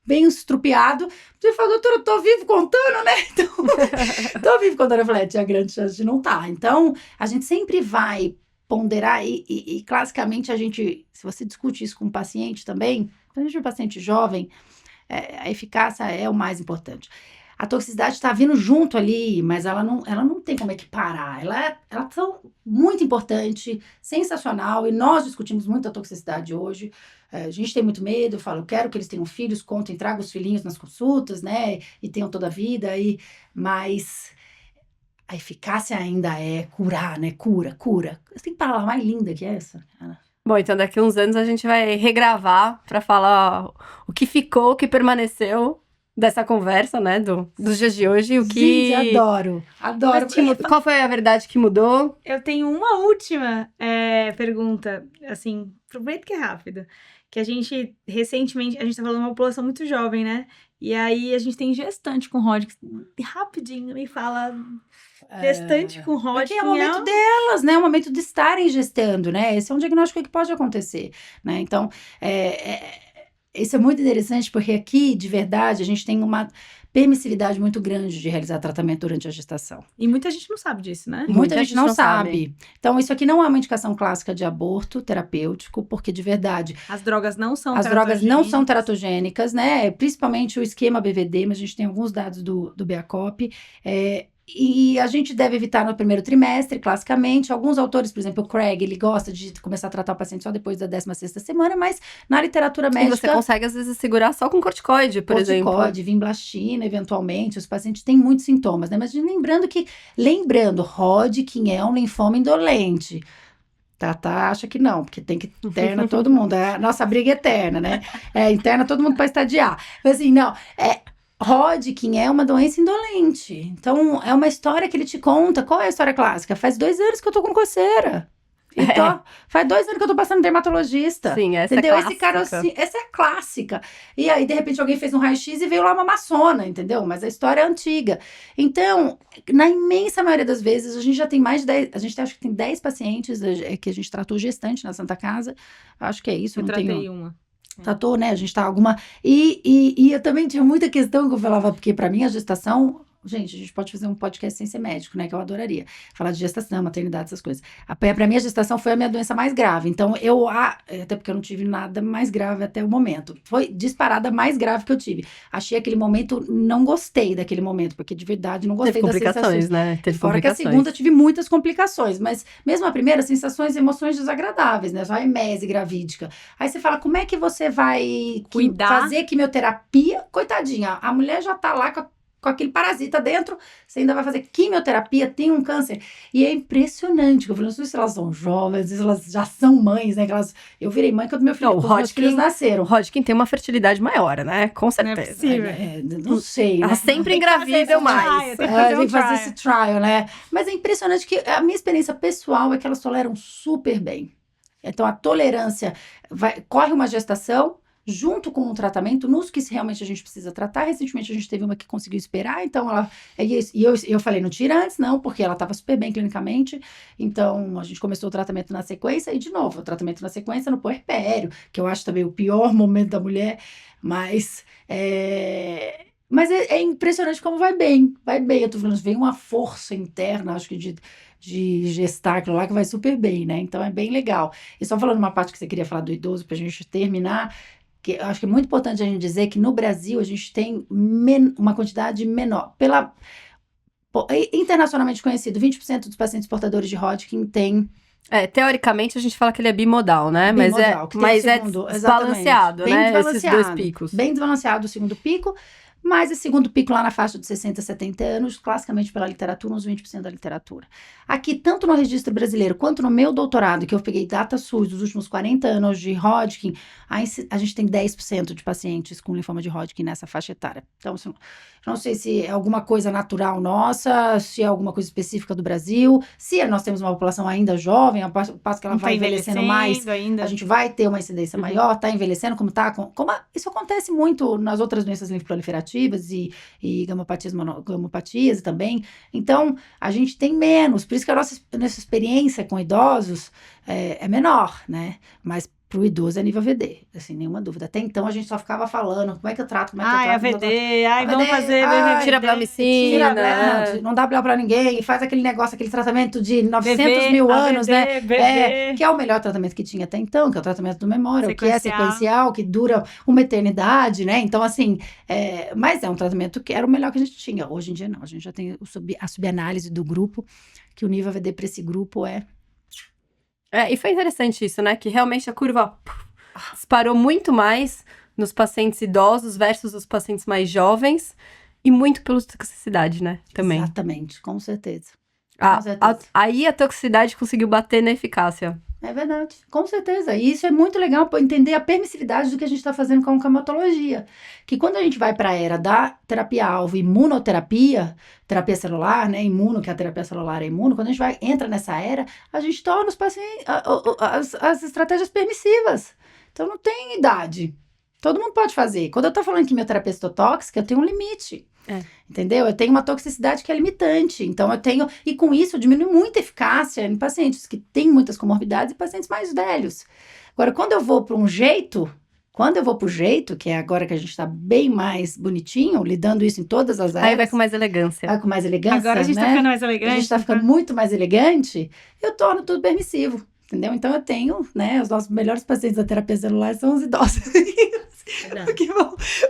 Bem estrupiado. Você fala, doutora, eu tô vivo contando, né? Então, tô vivo contando. Eu falei, tinha grande chance de não estar. Então, a gente sempre vai ponderar e classicamente a gente, se você discute isso com o paciente também, principalmente o paciente jovem, a eficácia é o mais importante. A toxicidade está vindo junto ali, mas ela não tem como equiparar. Ela é tão muito importante, sensacional, e nós discutimos muito a toxicidade hoje. A gente tem muito medo, eu falo, eu quero que eles tenham filhos, contem, tragam os filhinhos nas consultas, né? E tenham toda a vida, mas a eficácia ainda é curar, né? Cura. Tem palavra mais linda que essa, Ana. Bom, então daqui a uns anos a gente vai regravar para falar o que ficou, o que permaneceu dessa conversa, né, dos dias de hoje, o que... Gente, adoro. Qual foi a verdade que mudou? Eu tenho uma última pergunta, assim, aproveita que é rápida. Que a gente, recentemente, a gente tá falando de uma população muito jovem, né? E aí a gente tem gestante com Hodgkin. Rapidinho, me fala... Gestante com Hodgkin. Porque é o momento delas, né? É o momento de estarem gestando, né? Esse é um diagnóstico que pode acontecer, né? Então, isso é muito interessante porque aqui, de verdade, a gente tem uma permissividade muito grande de realizar tratamento durante a gestação. E muita gente não sabe disso, né? Muita gente não sabe. Então, isso aqui não é uma indicação clássica de aborto terapêutico, porque, de verdade... As drogas não são As drogas não são teratogênicas, né? Principalmente o esquema BVD, mas a gente tem alguns dados do BACOP. E a gente deve evitar no primeiro trimestre, classicamente. Alguns autores, por exemplo, o Craig, ele gosta de começar a tratar o paciente só depois da 16ª semana, mas na literatura médica... E você consegue, às vezes, segurar só com corticoide, por exemplo. Corticoide, vinblastina, eventualmente. Os pacientes têm muitos sintomas, né? Mas lembrando, Hodgkin é um linfoma indolente. Tata acha que não, porque tem que interna todo mundo. É a nossa briga eterna, né? Interna todo mundo para estadiar. Mas assim, não... Hodgkin é uma doença indolente. Então, é uma história que ele te conta. Qual é a história clássica? Faz 2 anos que eu tô com coceira. Então, faz 2 anos que eu tô passando dermatologista. Sim, essa entendeu? é clássica. Essa é a clássica. E aí, de repente, alguém fez um raio-x e veio lá uma maçona, entendeu? Mas a história é antiga. Então, na imensa maioria das vezes, a gente já tem mais de 10... A gente acho que tem 10 pacientes que a gente tratou gestante na Santa Casa. Acho que é isso. Eu tratei uma. Tratou, né? A gente tá alguma... E eu também tinha muita questão que eu falava, porque pra mim a gestação... Gente, a gente pode fazer um podcast sem ser médico, né? Que eu adoraria. Falar de gestação, maternidade, essas coisas. Pra mim, a gestação foi a minha doença mais grave. Então, até porque eu não tive nada mais grave até o momento. Foi disparada mais grave que eu tive. Achei aquele momento, não gostei daquele momento, porque de verdade não gostei das sensações. Teve complicações, né? Fora que a segunda tive muitas complicações, mas mesmo a primeira, sensações e emoções desagradáveis, né? Só a emese gravídica. Aí você fala, como é que você vai fazer quimioterapia? Coitadinha, a mulher já tá lá com aquele parasita dentro, você ainda vai fazer quimioterapia, tem um câncer. E é impressionante, eu falei, não sei se elas são jovens, se elas já são mães, né? Eu virei mãe quando meu filho, meus filhos nasceram. O Hodgkin tem uma fertilidade maior, né? Com certeza. Não é possível. Não sei, Ela né? sempre engravida mais. Tem que fazer esse trial, né? Mas é impressionante que a minha experiência pessoal é que elas toleram super bem. Então, a tolerância corre uma gestação, junto com o tratamento, nos que realmente a gente precisa tratar. Recentemente a gente teve uma que conseguiu esperar, então eu falei, não tira antes não, porque ela estava super bem clinicamente, então a gente começou o tratamento na sequência, e de novo, o tratamento na sequência no puerpério, que eu acho também o pior momento da mulher, mas é impressionante como vai bem, eu tô falando, vem uma força interna, acho que de gestar aquilo lá que vai super bem, né, então é bem legal. E só falando uma parte que você queria falar do idoso, pra gente terminar, que eu acho que é muito importante a gente dizer que no Brasil a gente tem uma quantidade menor. internacionalmente conhecido, 20% dos pacientes portadores de Hodgkin têm Teoricamente a gente fala que ele é bimodal, né? bimodal, que tem Mas o é segundo, desbalanceado, bem né? Esses desbalanceado, dois picos. bem desbalanceado o segundo pico, mas esse segundo pico lá na faixa de 60 a 70 anos, classicamente pela literatura, uns 20% da literatura. Aqui, tanto no registro brasileiro quanto no meu doutorado, que eu peguei data SUS dos últimos 40 anos de Hodgkin, a gente tem 10% de pacientes com linfoma de Hodgkin nessa faixa etária. Então, assim, não sei se é alguma coisa natural nossa, se é alguma coisa específica do Brasil, se nós temos uma população ainda jovem, ao passo que ela Não vai tá envelhecendo mais, ainda. a gente vai ter uma incidência maior, tá envelhecendo, isso acontece muito nas outras doenças linfoproliferativas e gamopatias também. Então, a gente tem menos, por isso que a nossa experiência com idosos é menor, né? Mas para o idoso é nível VD, assim, nenhuma dúvida. Até então a gente só ficava falando como é que eu trato, como é que eu trato. AVD, vamos fazer tira blamicina, não dá BL para ninguém, faz aquele negócio, aquele tratamento de 900 BV, mil anos, AVD, né? Que é o melhor tratamento que tinha até então, que é o tratamento do memória, o que é sequencial, que dura uma eternidade, né? Então, assim, mas é um tratamento que era o melhor que a gente tinha. Hoje em dia, não. A gente já tem a subanálise do grupo, que o nível AVD para esse grupo e foi interessante isso, né? Que realmente a curva disparou muito mais nos pacientes idosos versus os pacientes mais jovens e muito pela toxicidade, né? Também. Exatamente, com certeza. Aí a toxicidade conseguiu bater na eficácia. É verdade, com certeza. E isso é muito legal para entender a permissividade do que a gente está fazendo com a oncomatologia. Que quando a gente vai para a era da terapia-alvo, imunoterapia, terapia celular, né? Imuno, que a terapia celular é imuno, quando a gente entra nessa era, a gente torna os pacientes as estratégias permissivas. Então não tem idade. Todo mundo pode fazer. Quando eu estou falando de quimioterapia citotóxica, eu tenho um limite. Entendeu? Eu tenho uma toxicidade que é limitante. Então, e com isso, eu diminuo muito a eficácia em pacientes que têm muitas comorbidades e pacientes mais velhos. Agora, quando eu vou para o jeito, que é agora que a gente está bem mais bonitinho, lidando isso em todas as áreas. Aí vai com mais elegância. Vai com mais elegância. Agora a gente está ficando mais elegante. A gente está ficando muito mais elegante, eu torno tudo permissivo. Entendeu? Então, eu tenho, né? Os nossos melhores pacientes da terapia celular são os idosos.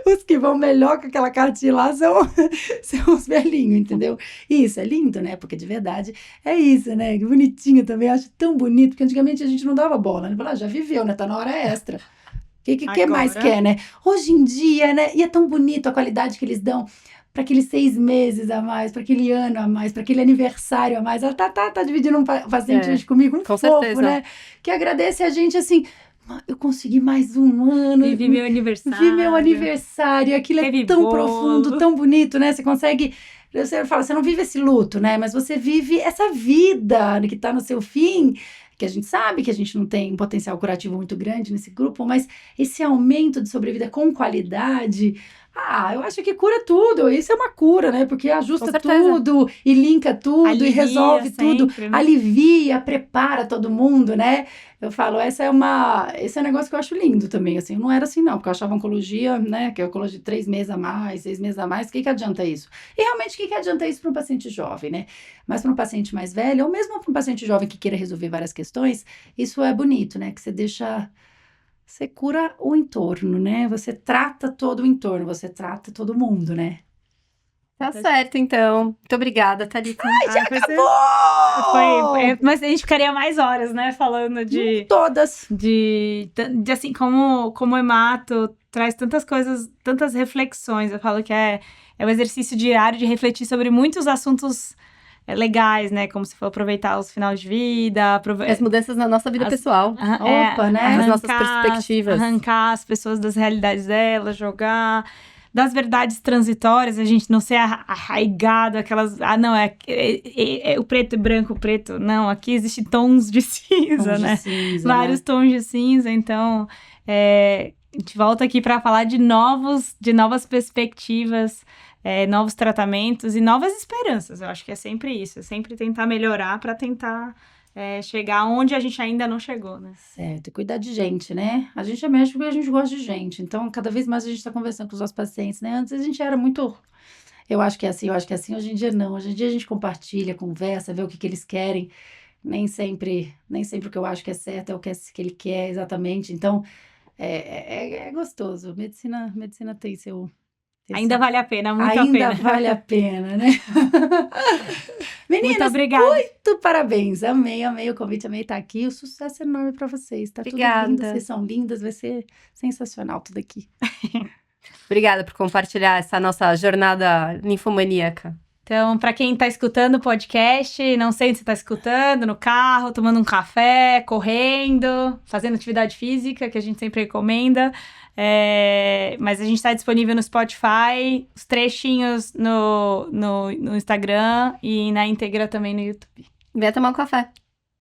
Os que vão melhor com aquela cartilha lá são os velhinhos, entendeu? E isso é lindo, né? Porque de verdade é isso, né? Que bonitinho também, acho tão bonito, porque antigamente a gente não dava bola, né? Já viveu, né? Tá na hora extra. O que mais quer, né? Hoje em dia, né? E é tão bonito a qualidade que eles dão para aqueles 6 meses a mais, para aquele ano a mais, para aquele aniversário a mais. Ela tá dividindo um paciente hoje comigo, com fofo, certeza. né? Que agradece a gente, assim, eu consegui mais um ano. Vivi meu aniversário. Aquilo é tão profundo, tão bonito, né? Você consegue... Você fala, você não vive esse luto, né? Mas você vive essa vida que tá no seu fim, que a gente sabe que a gente não tem um potencial curativo muito grande nesse grupo, mas esse aumento de sobrevida com qualidade... eu acho que cura tudo. Isso é uma cura, né? Porque ajusta tudo e linka tudo, alivia, e resolve tudo, né? Alivia, prepara todo mundo, né? Eu falo, esse é um negócio que eu acho lindo também, assim. Eu não era assim, não, porque eu achava oncologia, né? Que é oncologia de 3 meses a mais, 6 meses a mais. O que adianta isso? E realmente, o que adianta isso para um paciente jovem, né? Mas para um paciente mais velho, ou mesmo para um paciente jovem que queira resolver várias questões, isso é bonito, né? Que você cura o entorno, né? Você trata todo o entorno, você trata todo mundo, né? Tá certo, então. Muito obrigada, Thalita. Já acabou! Mas a gente ficaria mais horas, né? Falando de... Todas. De assim, como o hemato traz tantas coisas, tantas reflexões. Eu falo que é um exercício diário de refletir sobre muitos assuntos legais, né? Como se for aproveitar os finais de vida. As mudanças na nossa vida pessoal. né? As nossas perspectivas. Arrancar as pessoas das realidades delas, jogar... Das verdades transitórias, a gente não ser arraigado, aquelas... não, o preto e branco, o preto. Não, aqui existem tons de cinza, né? Vários tons de cinza, então... a gente volta aqui para falar de novas perspectivas, novos tratamentos e novas esperanças. Eu acho que é sempre isso, é sempre tentar melhorar para tentar... chegar onde a gente ainda não chegou, né? Certo, e cuidar de gente, né? A gente é médico porque a gente gosta de gente. Então, cada vez mais a gente está conversando com os nossos pacientes, né? Antes a gente era muito... Eu acho que é assim. Hoje em dia não. Hoje em dia a gente compartilha, conversa, vê o que eles querem. Nem sempre o que eu acho que é certo é o que ele quer exatamente. Então, é gostoso. Medicina tem Ainda vale a pena, muito a Ainda pena. vale a pena, né? Meninas, Muito obrigada. muito parabéns. Amei o convite, amei estar aqui. O sucesso é enorme para vocês. Tá tudo Obrigada. lindo, vocês são lindas, vai ser sensacional tudo aqui. Obrigada por compartilhar essa nossa jornada ninfomaníaca. Então, para quem está escutando o podcast, não sei se você está escutando, no carro, tomando um café, correndo, fazendo atividade física, que a gente sempre recomenda. Mas a gente está disponível no Spotify, os trechinhos no Instagram e na íntegra também no YouTube. Venha tomar um café.